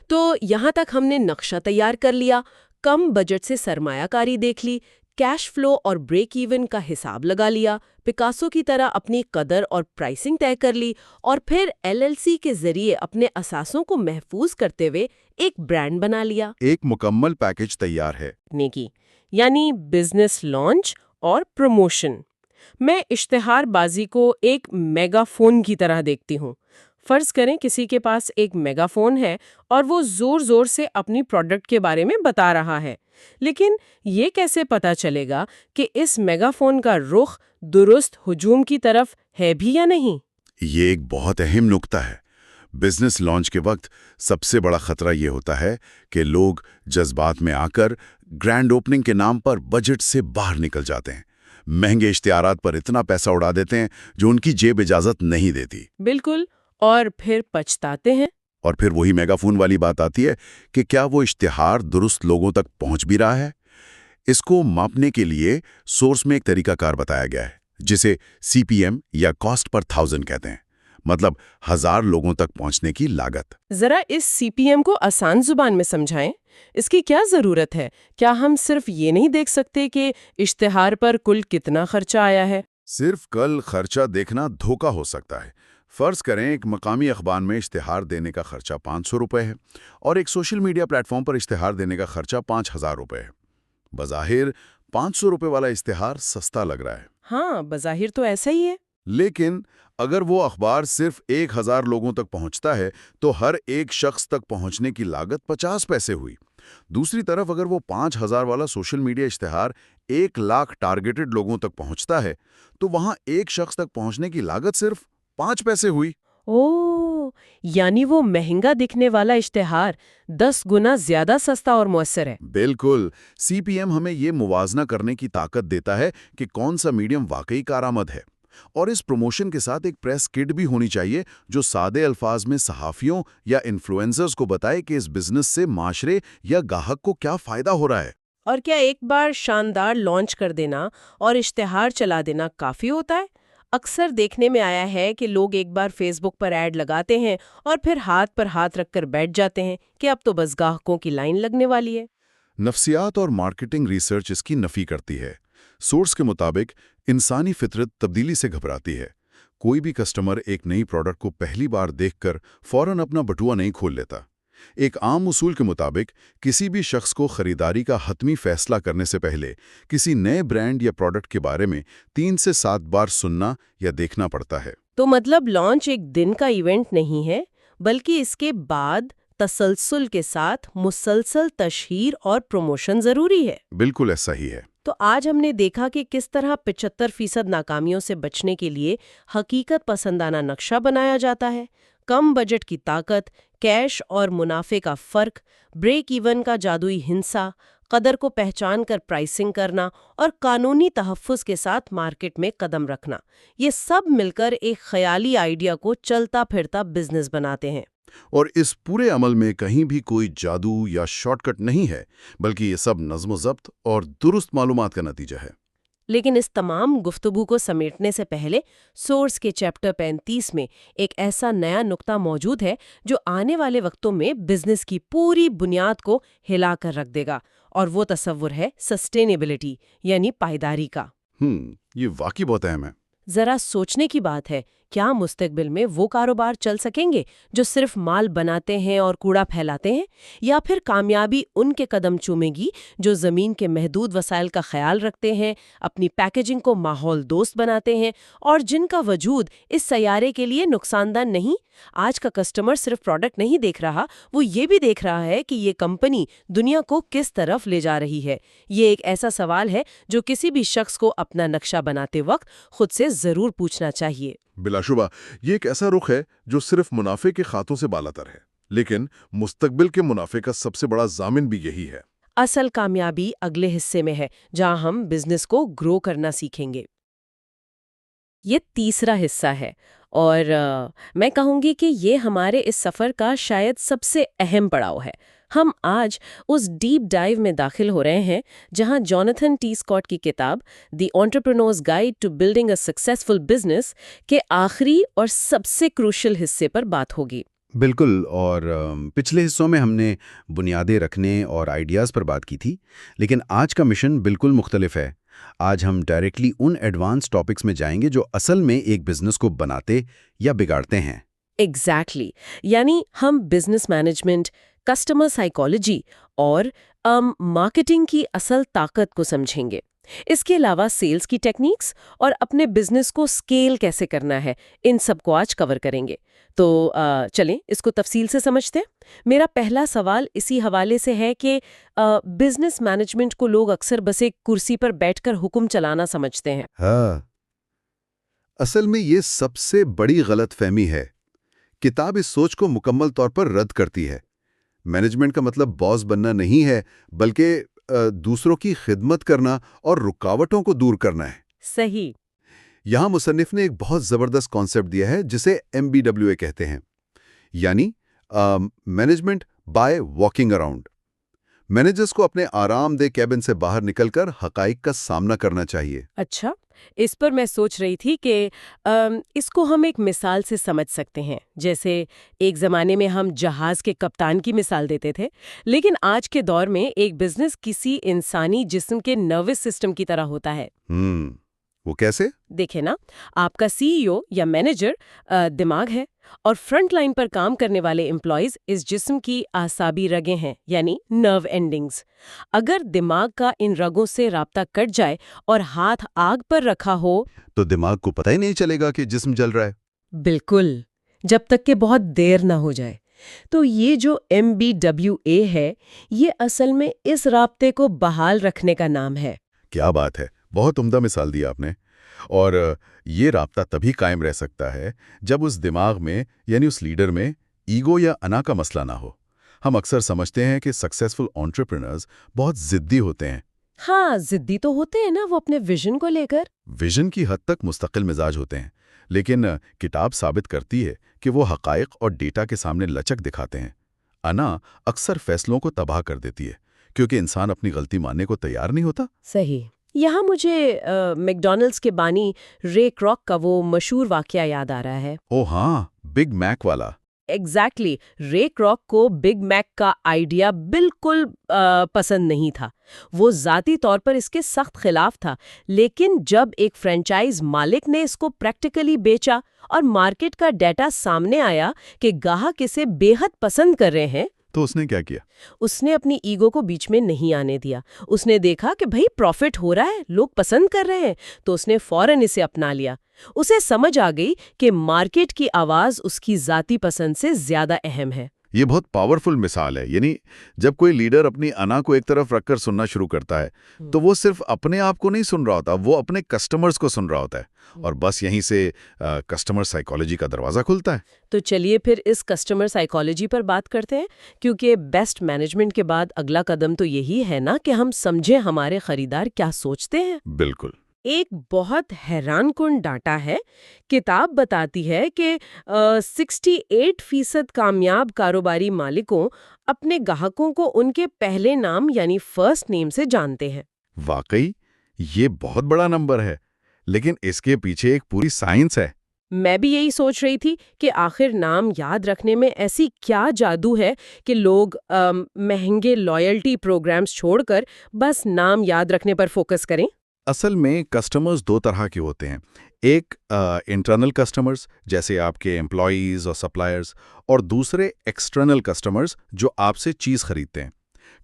Speaker 1: تو یہاں تک ہم نے نقشہ تیار کر لیا، کم بجٹ سے سرمایہ کاری دیکھ لی، کیش فلو اور بریک ایون کا حساب لگا لیا، پکاسو کی طرح اپنی قدر اور پرائسنگ طے کر لی، اور پھر LLC کے ذریعے اپنے اثاثوں کو محفوظ کرتے ہوئے ایک برانڈ بنا لیا۔
Speaker 3: ایک مکمل پیکج تیار ہے۔
Speaker 1: نیکی یعنی بزنس لانچ اور پروموشن۔ میں اشتہار بازی کو ایک میگا فون کی طرح دیکھتی ہوں۔ فرض کریں کسی کے پاس ایک میگا فون ہے اور وہ زور زور سے اپنی پروڈکٹ کے بارے میں بتا رہا ہے، لیکن یہ کیسے پتا چلے گا کہ اس میگا فون کا رخ درست ہجوم کی طرف ہے بھی یا نہیں؟
Speaker 3: یہ ایک بہت اہم نکتہ ہے۔ بزنس لانچ کے وقت سب سے بڑا خطرہ یہ ہوتا ہے کہ لوگ جذبات میں آ کر گرینڈ اوپننگ کے نام پر بجٹ سے باہر نکل جاتے ہیں، مہنگے اشتہارات پر اتنا پیسہ اڑا دیتے ہیں جو ان کی جیب اجازت نہیں دیتی۔
Speaker 1: بالکل، اور پھر پچھتاتے ہیں۔
Speaker 3: اور پھر وہی میگا فون والی بات آتی ہے کہ کیا وہ اشتہار درست لوگوں تک پہنچ بھی رہا ہے؟ اس کو ماپنے کے لیے سورس میں ایک طریقہ کار بتایا گیا ہے جسے CPM یا کاسٹ پر 1000 کہتے ہیں، مطلب 1000 لوگوں تک پہنچنے کی لاگت۔
Speaker 1: ذرا اس CPM کو آسان زبان میں سمجھائیں۔ اس کی کیا ضرورت ہے؟ کیا ہم صرف یہ نہیں دیکھ سکتے کہ اشتہار پر کل کتنا خرچہ آیا ہے؟
Speaker 3: صرف کل خرچہ دیکھنا دھوکہ ہو سکتا ہے۔ فرض کریں ایک مقامی اخبار میں اشتہار دینے کا خرچہ 500 روپے ہے اور ایک سوشل میڈیا پلیٹ فارم پر اشتہار دینے کا خرچہ 5000 روپے ہے۔ بظاہر 500 روپے والا اشتہار سستا لگ رہا ہے۔
Speaker 1: ہاں، بظاہر تو ایسا ہی ہے۔
Speaker 3: لیکن اگر وہ اخبار صرف 1000 لوگوں تک پہنچتا ہے تو ہر ایک شخص تک پہنچنے کی لاگت 50 پیسے ہوئی۔ دوسری طرف اگر وہ 5000 والا سوشل میڈیا اشتہار 1,00,000 ٹارگیٹڈ لوگوں تک پہنچتا ہے تو وہاں ایک شخص تک پہنچنے کی لاگت صرف 5 پیسے ہوئی۔
Speaker 1: یعنی وہ مہنگا دکھنے والا اشتہار 10 گنا زیادہ سستا اور مؤثر ہے۔
Speaker 3: بالکل۔ CPM ہمیں یہ موازنہ کرنے کی طاقت دیتا ہے کہ کون سا میڈیم واقعی کارآمد ہے، اور اس پروموشن کے ساتھ ایک پریس کٹ بھی ہونی چاہیے جو سادے الفاظ میں صحافیوں یا انفلوئنسرز کو بتائے کہ اس بزنس سے معاشرے یا گاہک کو کیا فائدہ ہو رہا ہے۔
Speaker 1: اور کیا ایک بار شاندار لانچ کر دینا اور اشتہار چلا دینا کافی ہوتا ہے؟ اکثر دیکھنے میں آیا ہے کہ لوگ ایک بار فیس بک پر ایڈ لگاتے ہیں اور پھر ہاتھ پر ہاتھ رکھ کر بیٹھ جاتے ہیں کہ اب تو بس گاہکوں کی لائن لگنے والی ہے۔
Speaker 3: نفسیات اور مارکیٹنگ ریسرچ اس کی نفی کرتی ہے۔ سورس کے مطابق انسانی فطرت تبدیلی سے گھبراتی ہے۔ کوئی بھی کسٹمر ایک نئی پروڈکٹ کو پہلی بار دیکھ کر فوراً اپنا بٹوا نہیں کھول لیتا۔ ایک عام اصول کے مطابق کسی بھی شخص کو خریداری کا حتمی فیصلہ کرنے سے پہلے کسی نئے برانڈ یا پروڈکٹ کے بارے میں 3 سے 7 بار سننا یا دیکھنا پڑتا ہے۔
Speaker 1: تو مطلب لانچ ایک دن کا ایونٹ نہیں ہے، بلکہ اس کے بعد تسلسل کے ساتھ مسلسل تشہیر اور پروموشن ضروری ہے۔
Speaker 3: بالکل ایسا ہی ہے۔
Speaker 1: تو آج ہم نے دیکھا کہ کس طرح 75% ناکامیوں سے بچنے کے لیے حقیقت پسندانہ نقشہ بنایا جاتا ہے، کم بجٹ کی طاقت، کیش اور منافع کا فرق، بریک ایون کا جادوئی ہنسا، قدر کو پہچان کر پرائسنگ کرنا اور قانونی تحفظ کے ساتھ مارکیٹ میں قدم رکھنا، یہ سب مل کر ایک خیالی آئیڈیا کو چلتا پھرتا بزنس بناتے ہیں۔
Speaker 3: اور اس پورے عمل میں کہیں بھی کوئی جادو یا شارٹ کٹ نہیں ہے، بلکہ یہ سب نظم و ضبط اور درست معلومات کا نتیجہ ہے۔
Speaker 1: لیکن اس تمام گفتگو کو سمیٹنے سے پہلے سورس کے چیپٹر 35 میں ایک ایسا نیا نقطہ موجود ہے جو آنے والے وقتوں میں بزنس کی پوری بنیاد کو ہلا کر رکھ دے گا، اور وہ تصور ہے سسٹینیبلٹی یعنی پائیداری کا۔
Speaker 3: یہ واقعی بہت اہم ہے۔
Speaker 1: ذرا سوچنے کی بات ہے، کیا مستقبل میں وہ کاروبار چل سکیں گے جو صرف مال بناتے ہیں اور کوڑا پھیلاتے ہیں، یا پھر کامیابی ان کے قدم چومے گی جو زمین کے محدود وسائل کا خیال رکھتے ہیں، اپنی پیکیجنگ کو ماحول دوست بناتے ہیں اور جن کا وجود اس سیارے کے لیے نقصان دہ نہیں؟ آج کا کسٹمر صرف پروڈکٹ نہیں دیکھ رہا، وہ یہ بھی دیکھ رہا ہے کہ یہ کمپنی دنیا کو کس طرف لے جا رہی ہے۔ یہ ایک ایسا سوال ہے جو کسی بھی شخص کو اپنا نقشہ بناتے وقت خود سے ضرور پوچھنا چاہیے۔
Speaker 3: بلا شبہ یہ ایک ایسا رخ ہے جو صرف منافع کے خاطوں سے بالاتر ہے، لیکن مستقبل کے منافع کا سب سے بڑا ضامن بھی یہی ہے۔
Speaker 1: اصل کامیابی اگلے حصے میں ہے، جہاں ہم بزنس کو گرو کرنا سیکھیں گے۔ یہ تیسرا حصہ ہے، اور میں کہوں گی کہ یہ ہمارے اس سفر کا شاید سب سے اہم پڑاؤ ہے۔ ہم آج اس ڈیپ ڈائیو میں داخل ہو رہے ہیں جہاں جوناتھن ٹی اسکاٹ کی کتاب the entrepreneurs guide to building a successful business کے آخری اور سب سے کروشل حصے پر بات ہوگی۔
Speaker 3: بالکل، اور پچھلے حصوں میں ہم نے بنیادیں رکھنے اور آئیڈیاز پر بات کی تھی، لیکن آج کا مشن بالکل مختلف ہے۔ آج ہم ڈائریکٹلی ان ایڈوانس ٹاپکس میں جائیں گے جو اصل میں ایک بزنس کو بناتے یا بگاڑتے ہیں۔
Speaker 1: ایگزیکٹلی، یعنی ہم بزنس مینجمنٹ، کسٹمر سائیکالوجی اور مارکیٹنگ کی اصل طاقت کو سمجھیں گے۔ اس کے علاوہ سیلز کی ٹیکنیکس اور اپنے بزنس کو سکیل کیسے کرنا ہے، ان سب کو آج کور کریں گے۔ تو چلیں اس کو تفصیل سے سمجھتے ہیں۔ میرا پہلا سوال اسی حوالے سے ہے کہ بزنس مینجمنٹ کو لوگ اکثر بس ایک کرسی پر بیٹھ کر حکم چلانا سمجھتے ہیں۔
Speaker 3: ہاں، اصل میں یہ سب سے بڑی غلط فہمی ہے۔ کتاب اس سوچ کو مکمل طور پر رد کرتی ہے۔ مینجمنٹ کا مطلب باس بننا نہیں ہے، بلکہ دوسروں کی خدمت کرنا اور رکاوٹوں کو دور کرنا ہے۔
Speaker 1: صحیح۔
Speaker 3: یہاں مصنف نے ایک بہت زبردست کانسیپٹ دیا ہے جسے MBWA کہتے ہیں، یعنی management by walking around. Managers کو اپنے آرام دہ کیبن سے باہر نکل کر حقائق کا سامنا کرنا چاہیے۔
Speaker 1: اچھا، اس پر میں سوچ رہی تھی کہ اس کو ہم ایک مثال سے سمجھ سکتے ہیں، جیسے ایک زمانے میں ہم جہاز کے کپتان کی مثال دیتے تھے، لیکن آج کے دور میں ایک بزنس کسی انسانی جسم کے نروس سسٹم کی طرح ہوتا ہے۔
Speaker 3: وہ کیسے؟
Speaker 1: دیکھیں نا، آپ کا CEO یا مینیجر دماغ ہے، اور فرنٹ لائن پر کام کرنے والے امپلائیز اس جسم کی اعصابی رگیں ہیں، یعنی نرو اینڈنگز۔ اگر دماغ کا ان رگوں سے رابطہ کٹ جائے اور ہاتھ آگ پر رکھا ہو
Speaker 3: تو دماغ کو پتہ ہی نہیں چلے گا کہ جسم جل رہا ہے۔
Speaker 1: بالکل، جب تک کہ بہت دیر نہ ہو جائے۔ تو یہ جو MBWA ہے، یہ اصل میں اس رابطے کو بحال رکھنے کا نام ہے۔
Speaker 3: کیا بات ہے، بہت عمدہ مثال دی آپ نے۔ اور یہ رابطہ تبھی قائم رہ سکتا ہے جب اس دماغ میں یعنی اس لیڈر میں ایگو یا انا کا مسئلہ نہ ہو۔ ہم اکثر سمجھتے ہیں کہ سکسیسفل انٹرپرینرز بہت ضدی ہوتے ہیں۔
Speaker 1: ہاں، ضدی تو ہوتے ہیں نا، وہ اپنے ویژن کو لے کر۔
Speaker 3: ویژن کی حد تک مستقل مزاج ہوتے ہیں، لیکن کتاب ثابت کرتی ہے کہ وہ حقائق اور ڈیٹا کے سامنے لچک دکھاتے ہیں۔ انا اکثر فیصلوں کو تباہ کر دیتی ہے کیونکہ انسان اپنی غلطی ماننے کو تیار نہیں ہوتا۔
Speaker 1: صحیح۔ یہاں مجھے میک ڈونلڈز کے بانی رے کراک کا وہ مشہور واقعہ یاد آ رہا ہے۔
Speaker 3: او ہاں، بگ میک والا۔
Speaker 1: ایگزیکٹلی رے کراک کو بگ میک کا آئیڈیا بالکل پسند نہیں تھا. وہ ذاتی طور پر اس کے سخت خلاف تھا. لیکن جب ایک فرنچائز مالک نے اس کو پریکٹیکلی بیچا اور مارکیٹ کا ڈیٹا سامنے آیا کہ گاہک اسے بے حد پسند کر رہے ہیں،
Speaker 3: تو اس نے کیا کیا؟
Speaker 1: اس نے اپنی ایگو کو بیچ میں نہیں آنے دیا. اس نے دیکھا کہ بھئی پروفٹ ہو رہا ہے، لوگ پسند کر رہے ہیں، تو اس نے فوراً اسے اپنا لیا. اسے سمجھ آ گئی کہ مارکیٹ کی آواز اس کی ذاتی پسند سے زیادہ اہم ہے.
Speaker 3: یہ بہت پاورفل مثال ہے. یعنی جب کوئی لیڈر اپنی انا کو ایک طرف رکھ کر سننا شروع کرتا ہے تو وہ صرف اپنے آپ کو نہیں سن رہا ہوتا، وہ اپنے کسٹمرز کو سن رہا ہوتا ہے. اور بس یہیں سے کسٹمر سائیکالوجی کا دروازہ کھلتا ہے.
Speaker 1: تو چلیے پھر اس کسٹمر سائیکالوجی پر بات کرتے ہیں، کیونکہ بیسٹ مینجمنٹ کے بعد اگلا قدم تو یہی ہے نا کہ ہم سمجھیں ہمارے خریدار کیا سوچتے ہیں.
Speaker 3: بالکل.
Speaker 1: ایک بہت حیران کن ڈاٹا ہے. کتاب بتاتی ہے کہ 68% کامیاب کاروباری مالکوں اپنے گاہکوں کو ان کے پہلے نام یعنی فرسٹ نیم سے جانتے ہیں.
Speaker 3: واقعی یہ بہت بڑا نمبر ہے، لیکن اس کے پیچھے ایک پوری سائنس ہے.
Speaker 1: میں بھی یہی سوچ رہی تھی کہ آخر نام یاد رکھنے میں ایسی کیا جادو ہے کہ لوگ مہنگے لائلٹی پروگرامز چھوڑ کر بس نام یاد رکھنے پر فوکس کریں.
Speaker 3: اصل میں کسٹمرز دو طرح کے ہوتے ہیں. ایک انٹرنل کسٹمرز جیسے آپ کے امپلائیز اور سپلائرز، اور دوسرے ایکسٹرنل کسٹمرز جو آپ سے چیز خریدتے ہیں.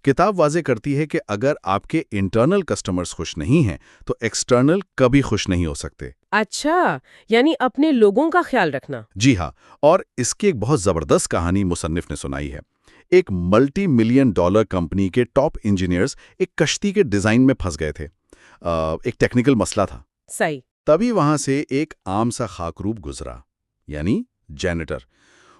Speaker 3: کتاب واضح کرتی ہے کہ اگر آپ کے انٹرنل کسٹمرز خوش نہیں ہیں تو ایکسٹرنل کبھی خوش نہیں ہو سکتے.
Speaker 1: اچھا، یعنی اپنے لوگوں کا خیال رکھنا.
Speaker 3: جی ہاں، اور اس کی ایک بہت زبردست کہانی مصنف نے سنائی ہے. ایک ملٹی ملین ڈالر کمپنی کے ٹاپ انجینئرز ایک کشتی کے ڈیزائن میں پھنس گئے تھے. ایک ٹیکنیکل مسئلہ تھا.
Speaker 1: صحیح.
Speaker 3: تبھی وہاں سے ایک عام سا خاکروب گزرا، یعنی جینیٹر.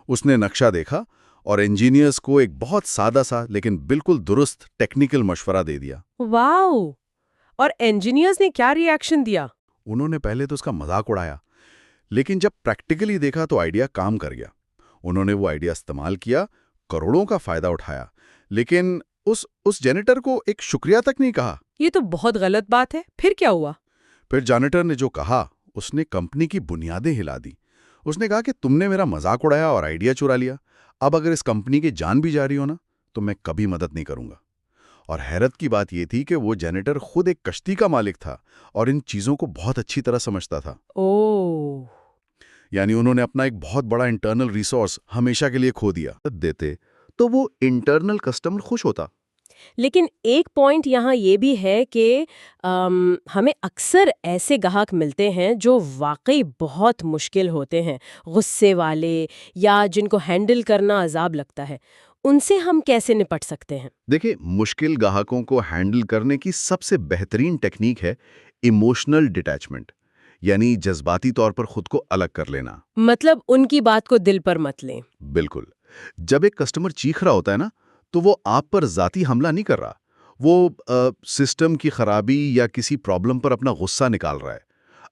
Speaker 3: اس نے نقشہ دیکھا اور انجینئرز کو ایک بہت سادہ سا لیکن بالکل درست ٹیکنیکل مشورہ دے دیا.
Speaker 1: واو! اور انجینئرز نے کیا ری ایکشن دیا؟
Speaker 3: انہوں نے پہلے تو اس کا مذاق اڑایا، لیکن جب پریکٹیکلی دیکھا تو آئیڈیا کام کر گیا. انہوں نے وہ آئیڈیا استعمال کیا، کروڑوں کا فائدہ اٹھایا، لیکن اس جینیٹر کو ایک شکریہ تک نہیں کہا.
Speaker 1: یہ تو بہت غلط بات ہے. پھر کیا ہوا؟
Speaker 3: پھر جینیٹر نے جو کہا اس نے کمپنی کی بنیادیں ہلا دی. اس نے کہا کہ تم نے میرا مذاق اڑایا اور آئیڈیا چرا لیا. اب اگر اس کمپنی کی جان بھی جا رہی ہو نا تو میں کبھی مدد نہیں کروں گا. اور حیرت کی بات یہ تھی کہ وہ جینیٹر خود ایک کشتی کا مالک تھا اور ان چیزوں کو بہت اچھی طرح سمجھتا تھا.
Speaker 1: اوہ!
Speaker 3: یعنی انہوں نے اپنا ایک بہت بڑا انٹرنل ریسورس ہمیشہ کے لیے کھو دیا. دیتے تو وہ انٹرنل کسٹمر خوش ہوتا.
Speaker 1: لیکن ایک پوائنٹ یہاں یہ بھی ہے کہ ہمیں اکثر ایسے گاہک ملتے ہیں جو واقعی بہت مشکل ہوتے ہیں، غصے والے یا جن کو ہینڈل کرنا عذاب لگتا ہے. ان سے ہم کیسے نپٹ سکتے ہیں؟
Speaker 3: دیکھیں، مشکل گاہکوں کو ہینڈل کرنے کی سب سے بہترین ٹیکنیک ہے ایموشنل ڈیٹیچمنٹ، یعنی جذباتی طور پر خود کو الگ کر لینا.
Speaker 1: مطلب ان کی بات کو دل پر مت لیں.
Speaker 3: بالکل. جب ایک کسٹمر چیخ رہا ہوتا ہے نا تو وہ آپ پر ذاتی حملہ نہیں کر رہا، وہ سسٹم کی خرابی یا کسی پرابلم پر اپنا غصہ نکال رہا ہے.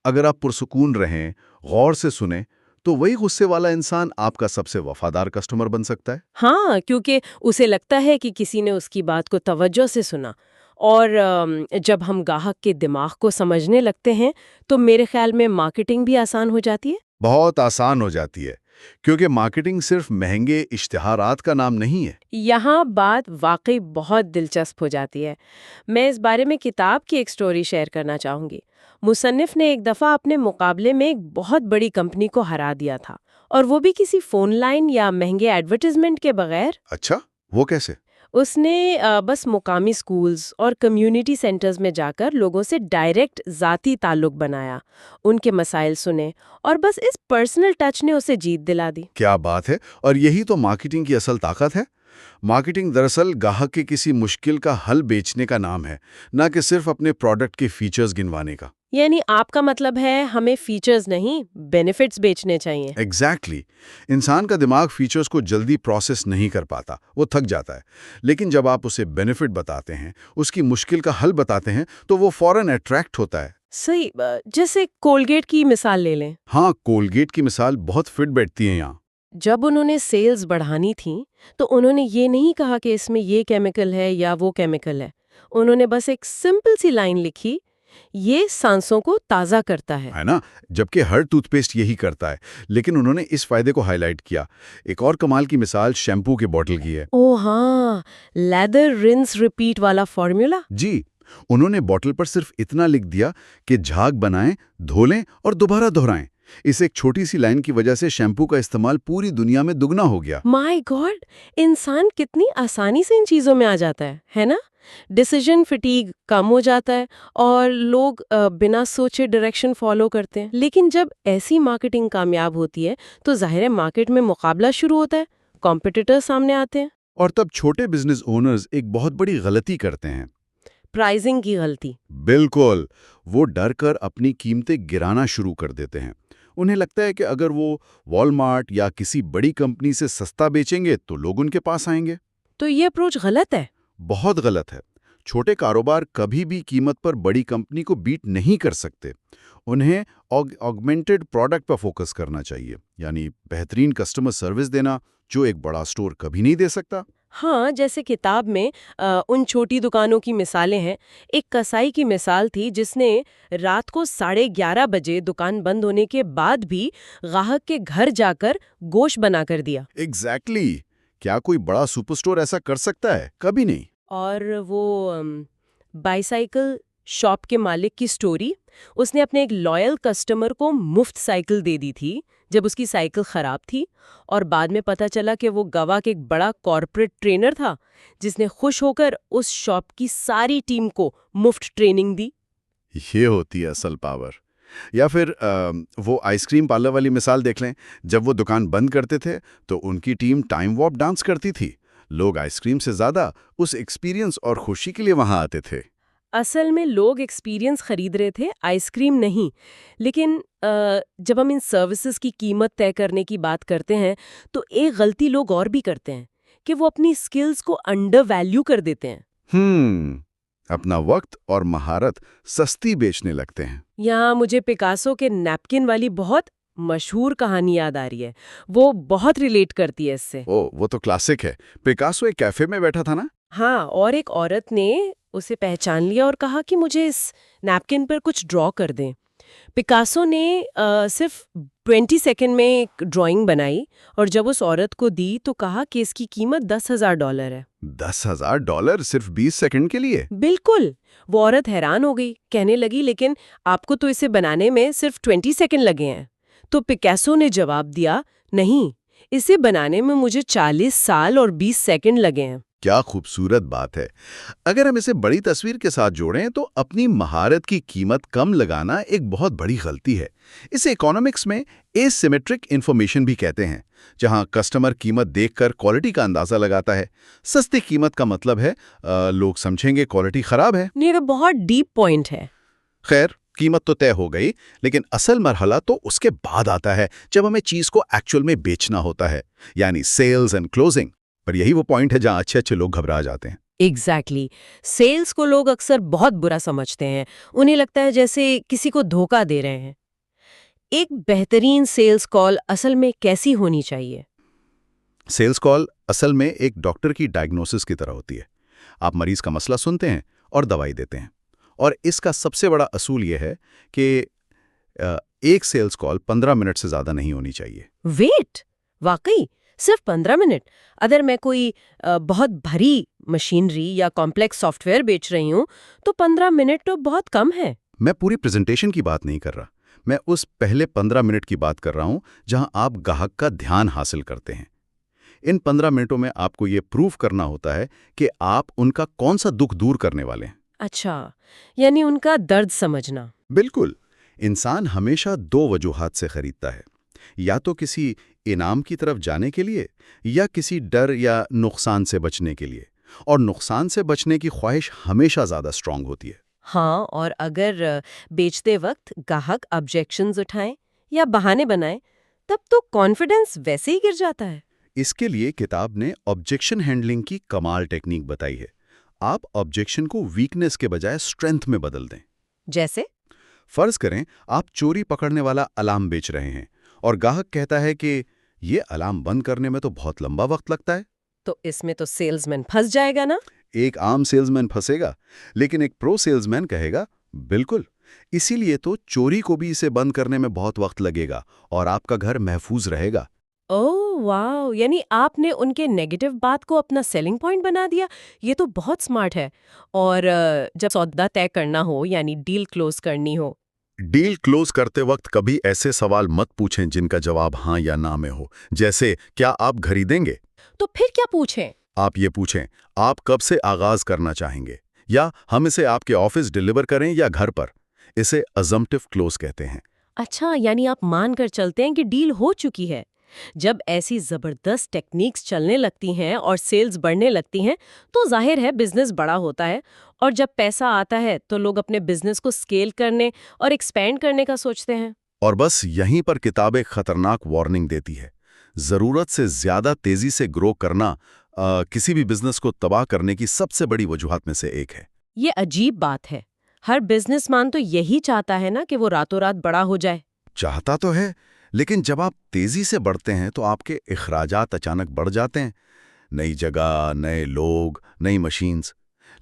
Speaker 3: اگر آپ پرسکون رہیں، غور سے سنیں، تو وہی غصے والا انسان آپ کا سب سے وفادار کسٹمر بن سکتا ہے.
Speaker 1: ہاں، کیونکہ اسے لگتا ہے کہ کسی نے اس کی بات کو توجہ سے سنا. اور جب ہم گاہک کے دماغ کو سمجھنے لگتے ہیں تو میرے خیال میں مارکیٹنگ بھی آسان ہو جاتی ہے.
Speaker 3: بہت آسان ہو جاتی ہے، کیونکہ مارکیٹنگ صرف مہنگے اشتہارات کا نام نہیں ہے.
Speaker 1: یہاں بات واقعی بہت دلچسپ ہو جاتی ہے. میں اس بارے میں کتاب کی ایک سٹوری شیئر کرنا چاہوں گی. مصنف نے ایک دفعہ اپنے مقابلے میں ایک بہت بڑی کمپنی کو ہرا دیا تھا، اور وہ بھی کسی فون لائن یا مہنگے ایڈورٹائزمنٹ کے بغیر.
Speaker 3: اچھا، وہ کیسے؟
Speaker 1: اس نے بس مقامی سکولز اور کمیونٹی سینٹرز میں جا کر لوگوں سے ڈائریکٹ ذاتی تعلق بنایا، ان کے مسائل سنے، اور بس اس پرسنل ٹچ نے اسے جیت دلا دی.
Speaker 3: کیا بات ہے! اور یہی تو مارکیٹنگ کی اصل طاقت ہے. مارکیٹنگ دراصل گاہک کے کسی مشکل کا حل بیچنے کا نام ہے، نہ کہ صرف اپنے پروڈکٹ کے فیچرز گنوانے کا.
Speaker 1: یعنی آپ کا مطلب ہے ہمیں فیچرز نہیں، بینیفٹس بیچنے چاہیے.
Speaker 3: ایگزیکٹلی. انسان کا دماغ فیچرز کو جلدی پروسیس نہیں کر پاتا، وہ تھک جاتا ہے. لیکن جب آپ اسے بینیفٹ بتاتے ہیں، اس کی مشکل کا حل بتاتے ہیں، تو وہ فوراً اٹریکٹ ہوتا ہے.
Speaker 1: صحیح. جیسے کولگیٹ کی مثال لے لیں.
Speaker 3: ہاں، کولگیٹ کی مثال بہت فٹ بیٹھتی ہے یہاں.
Speaker 1: جب انہوں نے سیلز بڑھانی تھیں تو انہوں نے یہ نہیں کہا کہ اس میں یہ کیمیکل ہے یا وہ کیمیکل ہے. انہوں نے بس ایک سمپل سی لائن لکھی یہ سانسوں کو تازہ کرتا ہے۔
Speaker 3: ہے نا؟ جبکہ ہر ٹوتھ پیسٹ یہی کرتا ہے، لیکن انہوں نے اس فائدے کو ہائی لائٹ کیا۔ ایک اور کمال کی مثال شیمپو کے بوٹل کی ہے۔
Speaker 1: او ہاں، لیدر رنس ریپیٹ والا فارمولا۔
Speaker 3: جی، انہوں نے بوٹل پر صرف اتنا لکھ دیا کہ جھاگ بنائیں، دھو لیں اور دوبارہ دہرائیں۔ اس ایک چھوٹی سی لائن کی وجہ سے شیمپو کا استعمال پوری دنیا میں دگنا ہو گیا۔
Speaker 1: مائی گاڈ، انسان کتنی آسانی سے ان چیزوں میں آ جاتا ہے نا؟ ڈیسیژن فٹیگ کم ہو جاتا ہے اور لوگ بنا سوچے ڈائریکشن فالو کرتے ہیں۔ لیکن جب ایسی مارکیٹنگ کامیاب ہوتی ہے تو ظاہر ہے مارکیٹ میں مقابلہ شروع ہوتا ہے، کمپیٹیٹر سامنے آتے ہیں۔
Speaker 3: اور تب چھوٹے بزنس اونرز ایک بہت بڑی غلطی کرتے ہیں۔
Speaker 1: پرائزنگ کی غلطی۔
Speaker 3: بالکل، وہ ڈر کر اپنی قیمتیں گرانا شروع کر دیتے ہیں۔ انہیں لگتا ہے کہ اگر وہ والمارٹ یا کسی بڑی کمپنی سے سستا بیچیں گے تو لوگ ان کے پاس آئیں گے۔
Speaker 1: تو یہ اپروچ غلط ہے۔
Speaker 3: بہت غلط ہے۔ چھوٹے کاروبار کبھی بھی قیمت پر بڑی کمپنی کو بیٹ نہیں کر سکتے۔ انہیں آگمنٹڈ پروڈکٹ پر فوکس کرنا چاہیے، یعنی بہترین کسٹمر سروس دینا جو ایک بڑا اسٹور کبھی نہیں دے سکتا۔
Speaker 1: ہاں، جیسے کتاب میں ان چھوٹی دکانوں کی مثالیں ہیں۔ ایک کسائی کی مثال تھی جس نے رات کو 11:30 بجے دکان بند ہونے کے بعد بھی گاہک کے گھر جا کر گوشت بنا کر دیا۔
Speaker 3: ایگزیکٹلی۔ کیا کوئی بڑا سپر اسٹور ایسا کر سکتا ہے؟ کبھی نہیں۔
Speaker 1: اور وہ بائیسائیکل شاپ کے مالک کی سٹوری، اس نے اپنے ایک لائل کسٹمر کو مفت سائیکل دے دی تھی جب اس کی سائیکل خراب تھی، اور بعد میں پتہ چلا کہ وہ گوا کے ایک بڑا کارپوریٹ ٹرینر تھا جس نے خوش ہو کر اس شاپ کی ساری ٹیم کو مفت ٹریننگ دی۔
Speaker 3: یہ ہوتی ہے اصل پاور۔ یا پھر وہ آئس کریم پارلر والی مثال دیکھ لیں۔ جب وہ دکان بند کرتے تھے تو ان کی ٹیم ٹائم وارپ ڈانس کرتی تھی۔ لوگ آئس کریم سے زیادہ اس ایکسپیرینس اور خوشی کے لیے وہاں آتے تھے۔
Speaker 1: اصل میں لوگ ایکسپیرینس خرید رہے تھے، آئس کریم نہیں۔ لیکن جب ہم ان سروسز کی قیمت طے کرنے کی بات کرتے ہیں تو ایک غلطی لوگ اور بھی کرتے ہیں کہ وہ اپنی سکلز کو انڈر ویلیو کر دیتے ہیں۔
Speaker 3: اپنا وقت اور مہارت سستی بیچنے لگتے ہیں۔
Speaker 1: یہاں مجھے پکاسو کے نیپکن والی بہت مشہور کہانی یاد آ رہی ہے، وہ بہت ریلیٹ کرتی ہے اس سے۔
Speaker 3: وہ تو کلاسک ہے۔ پکاسو ایک کیفے میں بیٹھا تھا نا؟
Speaker 1: ہاں، اور ایک عورت نے اسے پہچان لیا اور کہا کہ مجھے اس نیپکن پر کچھ ڈرا کر دیں۔ پکاسو نے صرف 20 سیکنڈ میں ایک ڈرائنگ بنائی اور جب اس عورت کو دی تو کہا کہ اس کی قیمت $10,000 ہے۔
Speaker 3: $10,000 صرف 20 سیکنڈ کے لیے؟
Speaker 1: بالکل۔ وہ عورت حیران ہو گئی، کہنے لگی لیکن آپ کو تو اسے بنانے میں صرف 20 سیکنڈ لگے ہیں۔ تو پکاسو نے جواب دیا، نہیں، اسے بنانے میں مجھے 40 سال اور 20 سیکنڈ لگے ہیں۔
Speaker 3: کیا خوبصورت بات ہے۔ اگر ہم اسے بڑی تصویر کے ساتھ جوڑیں تو اپنی مہارت کی قیمت کم لگانا ایک بہت بڑی غلطی ہے۔ اسے اکانومکس میں اے سیمیٹرک انفارمیشن بھی کہتے ہیں، جہاں کسٹمر قیمت دیکھ کر کوالٹی کا اندازہ لگاتا ہے۔ سستی قیمت کا مطلب ہے لوگ سمجھیں گے کوالٹی خراب ہے۔
Speaker 1: یہ تو بہت ڈیپ پوائنٹ ہے۔
Speaker 3: خیر، قیمت تو طے ہو گئی، لیکن اصل مرحلہ تو اس کے بعد آتا ہے جب ہمیں چیز کو ایکچوئل میں بیچنا ہوتا ہے، یعنی سیلز اینڈ کلوزنگ۔ پر یہی وہ پوائنٹ ہے جہاں اچھے لوگ گھبرا جاتے ہیں۔
Speaker 1: ایگزیکٹلی۔ سیلز کو لوگ اکثر بہت برا سمجھتے ہیں، انہیں لگتا ہے جیسے کسی کو دھوکہ دے رہے ہیں۔ ایک بہترین سیلز کال اصل میں کیسی ہونی چاہیے؟
Speaker 3: سیلز کال اصل میں ایک ڈاکٹر کی ڈائگنوسس کی طرح ہوتی ہے۔ آپ مریض کا مسئلہ سنتے ہیں اور دوائی دیتے ہیں، اور اس کا سب سے بڑا اصول یہ ہے کہ ایک سیلز کال 15 منٹ سے زیادہ نہیں ہونی چاہیے۔
Speaker 1: ویٹ، واقعی صرف 15 منٹ؟ اگر میں کوئی بہت بھری مشینری یا کمپلیکس سافٹ ویئر بیچ رہی ہوں تو 15 منٹ تو بہت کم ہے۔
Speaker 3: میں پوری پریزنٹیشن کی بات نہیں کر رہا، میں اس پہلے 15 منٹ کی بات کر رہا ہوں جہاں آپ گاہک کا دھیان حاصل کرتے ہیں۔ ان 15 منٹوں میں آپ کو یہ پروف کرنا ہوتا ہے کہ آپ ان کا کون سا دکھ دور کرنے والے ہیں۔
Speaker 1: اچھا، یعنی ان کا درد سمجھنا۔
Speaker 3: بالکل۔ انسان ہمیشہ 2 وجوہات سے خریدتا ہے، یا تو کسی انعام کی طرف جانے کے لیے یا کسی ڈر یا نقصان سے بچنے کے لیے، اور نقصان سے بچنے کی خواہش ہمیشہ زیادہ اسٹرانگ ہوتی ہے۔
Speaker 1: ہاں، اور اگر بیچتے وقت گاہک آبجیکشنز اٹھائیں یا بہانے بنائیں تب تو کانفیڈنس ویسے ہی گر جاتا ہے۔
Speaker 3: اس کے لیے کتاب نے آبجیکشن ہینڈلنگ کی کمال ٹیکنیک بتائی ہے۔ آپ آبجیکشن کو ویکنس کے بجائے اسٹرینتھ میں بدل دیں۔
Speaker 1: جیسے؟
Speaker 3: فرض کریں آپ چوری پکڑنے والا الارم بیچ رہے ہیں اور گاہک کہتا ہے کہ یہ الارم بند کرنے میں تو بہت لمبا وقت لگتا ہے۔
Speaker 1: تو اس میں تو سیلز مین پھنس جائے گا نا؟
Speaker 3: ایک عام سیلز مین پھنسے گا، لیکن ایک پرو سیلز مین کہے گا بالکل. اسی لیے تو چوری کو بھی اسے بند کرنے میں بہت وقت لگے گا اور آپ کا گھر محفوظ رہے گا.
Speaker 1: اوہ واو، یعنی آپ نے ان کے نیگیٹو بات کو اپنا سیلنگ پوائنٹ بنا دیا. یہ تو بہت سمارٹ ہے. اور جب سودا طے کرنا ہو یعنی ڈیل کلوز کرنی ہو.
Speaker 3: ڈیل کلوز کرتے وقت کبھی ایسے سوال مت پوچھیں جن کا جواب ہاں یا نہ میں ہو. جیسے کیا آپ خریدیں گے؟
Speaker 1: تو پھر کیا پوچھیں؟
Speaker 3: آپ یہ پوچھیں آپ کب سے آغاز کرنا چاہیں گے، یا ہم اسے آپ کے آفس ڈیلیور کریں یا گھر پر. اسے ازمپٹیو کلوز کہتے ہیں.
Speaker 1: اچھا، یعنی آپ مان کر چلتے ہیں کہ ڈیل ہو چکی ہے. جب ایسی زبردست ٹیکنیکس چلنے لگتی ہیں اور سیلز بڑھنے لگتی ہیں تو ظاہر ہے بزنس بڑا ہوتا ہے، اور جب پیسہ آتا ہے تو لوگ اپنے بزنس کو اسکیل کرنے اور ایکسپینڈ کرنے کا سوچتے ہیں.
Speaker 3: اور بس یہیں پر کتاب ایک خطرناک وارننگ دیتی ہے. ضرورت سے زیادہ تیزی سے گرو کرنا کسی بھی بزنس کو تباہ کرنے کی سب سے بڑی وجوہات میں سے ایک ہے.
Speaker 1: یہ عجیب بات ہے. ہر بزنس مین تو یہی چاہتا ہے نا کہ وہ راتوں رات بڑا ہو جائے.
Speaker 3: چاہتا تو ہے، لیکن جب آپ تیزی سے بڑھتے ہیں تو آپ کے اخراجات اچانک بڑھ جاتے ہیں. نئی جگہ، نئے لوگ، نئی مشینز.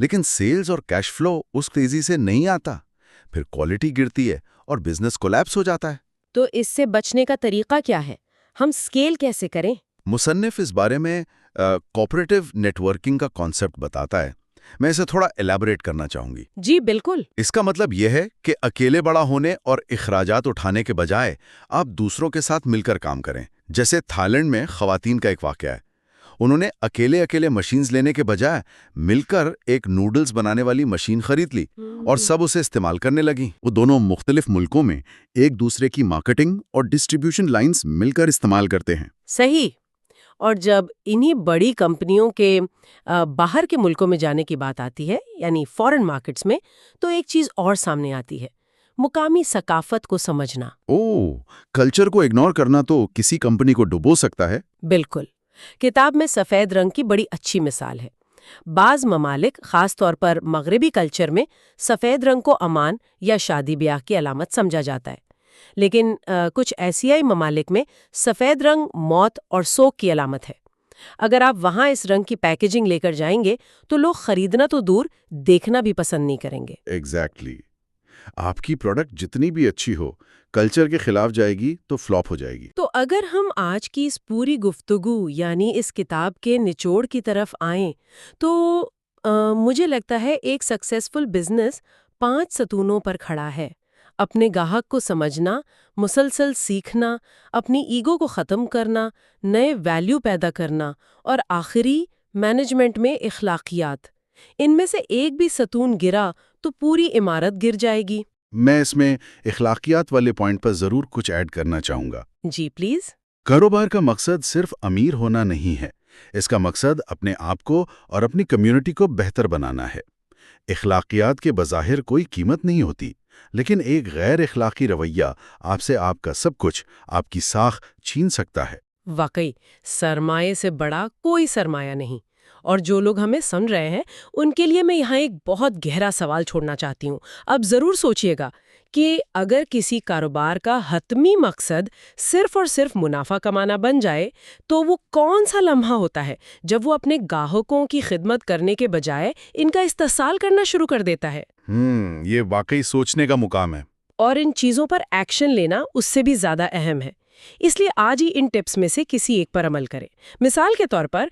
Speaker 3: لیکن سیلز اور کیش فلو اس تیزی سے نہیں آتا. پھر کوالٹی گرتی ہے اور بزنس کولیپس ہو جاتا ہے.
Speaker 1: تو اس سے بچنے کا طریقہ کیا ہے؟ ہم اسکیل کیسے کریں؟
Speaker 3: مصنف اس بارے میں کوآپریٹو نیٹ ورکنگ کا کانسیپٹ بتاتا ہے. میں اسے تھوڑا ایلیبوریٹ کرنا چاہوں گی.
Speaker 1: جی بالکل.
Speaker 3: اس کا مطلب یہ ہے کہ اکیلے بڑا ہونے اور اخراجات اٹھانے کے بجائے آپ دوسروں کے ساتھ مل کر کام کریں. جیسے تھائی لینڈ میں خواتین کا ایک واقعہ ہے. انہوں نے اکیلے مشینز لینے کے بجائے مل کر ایک نوڈلز بنانے والی مشین خرید لی اور سب اسے استعمال کرنے لگیں. وہ دونوں مختلف ملکوں میں ایک دوسرے کی مارکیٹنگ اور ڈسٹریبیوشن لائنز مل کر استعمال کرتے ہیں.
Speaker 1: صحیح. اور جب انہی بڑی کمپنیوں کے باہر کے ملکوں میں جانے کی بات آتی ہے یعنی فورن مارکیٹس میں، تو ایک چیز اور سامنے آتی ہے: مقامی ثقافت کو سمجھنا.
Speaker 3: کلچر کو اگنور کرنا تو کسی کمپنی کو ڈبو سکتا ہے.
Speaker 1: بالکل. کتاب میں سفید رنگ کی بڑی اچھی مثال ہے. بعض ممالک، خاص طور پر مغربی کلچر میں، سفید رنگ کو امان یا شادی بیاہ کی علامت سمجھا جاتا ہے. لیکن کچھ ایشیائی ممالک میں سفید رنگ موت اور سوگ کی علامت ہے. اگر آپ وہاں اس رنگ کی پیکیجنگ لے کر جائیں گے تو لوگ خریدنا تو دور، دیکھنا بھی پسند نہیں کریں گے.
Speaker 3: ایگزیکٹلی. آپ کی پروڈکٹ جتنی بھی اچھی ہو، کلچر کے خلاف جائے گی تو فلاپ ہو جائے گی.
Speaker 1: تو اگر ہم آج کی اس پوری گفتگو یعنی اس کتاب کے نچوڑ کی طرف آئیں تو مجھے لگتا ہے ایک سکسیسفل بزنس 5 ستونوں پر کھڑا ہے: اپنے گاہک کو سمجھنا، مسلسل سیکھنا، اپنی ایگو کو ختم کرنا، نئے ویلیو پیدا کرنا، اور آخری مینجمنٹ میں اخلاقیات. ان میں سے ایک بھی ستون گرا تو پوری عمارت گر جائے گی.
Speaker 3: میں اس میں اخلاقیات والے پوائنٹ پر ضرور کچھ ایڈ کرنا چاہوں گا.
Speaker 1: جی پلیز.
Speaker 3: کاروبار کا مقصد صرف امیر ہونا نہیں ہے. اس کا مقصد اپنے آپ کو اور اپنی کمیونٹی کو بہتر بنانا ہے. اخلاقیات کے بظاہر کوئی قیمت نہیں ہوتی، لیکن ایک غیر اخلاقی رویہ آپ سے آپ کا سب کچھ، آپ کی ساکھ چھین سکتا ہے.
Speaker 1: واقعی سرمایے سے بڑا کوئی سرمایہ نہیں. اور جو لوگ ہمیں سن رہے ہیں ان کے لیے میں یہاں ایک بہت گہرا سوال چھوڑنا چاہتی ہوں. اب ضرور سوچئے گا کہ اگر کسی کاروبار کا حتمی مقصد صرف اور صرف منافع کمانا بن جائے تو وہ کون سا لمحہ ہوتا ہے جب وہ اپنے گاہکوں کی خدمت کرنے کے بجائے ان کا استحصال کرنا شروع کر دیتا ہے.
Speaker 3: یہ واقعی سوچنے کا مقام ہے.
Speaker 1: اور ان چیزوں پر ایکشن لینا اس سے بھی زیادہ اہم ہے. اس لیے آج ہی ان ٹپس میں سے کسی ایک پر عمل کریں. مثال کے طور پر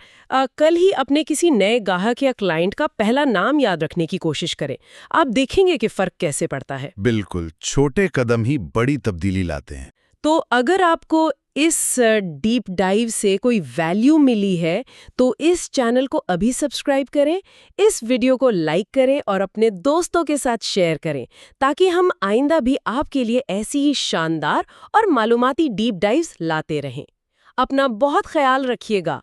Speaker 1: کل ہی اپنے کسی نئے گاہک یا کلائنٹ کا پہلا نام یاد رکھنے کی کوشش کریں. آپ دیکھیں گے کہ فرق کیسے پڑتا ہے.
Speaker 3: بالکل، چھوٹے قدم ہی بڑی تبدیلی لاتے ہیں.
Speaker 1: تو اگر آپ کو اس ڈیپ ڈائیو سے کوئی ویلیو ملی ہے تو اس چینل کو ابھی سبسکرائب کریں، اس ویڈیو کو لائک کریں اور اپنے دوستوں کے ساتھ شیئر کریں تاکہ ہم آئندہ بھی آپ کے لیے ایسی ہی شاندار اور معلوماتی ڈیپ ڈائیوز لاتے رہیں. اپنا بہت خیال رکھیے گا.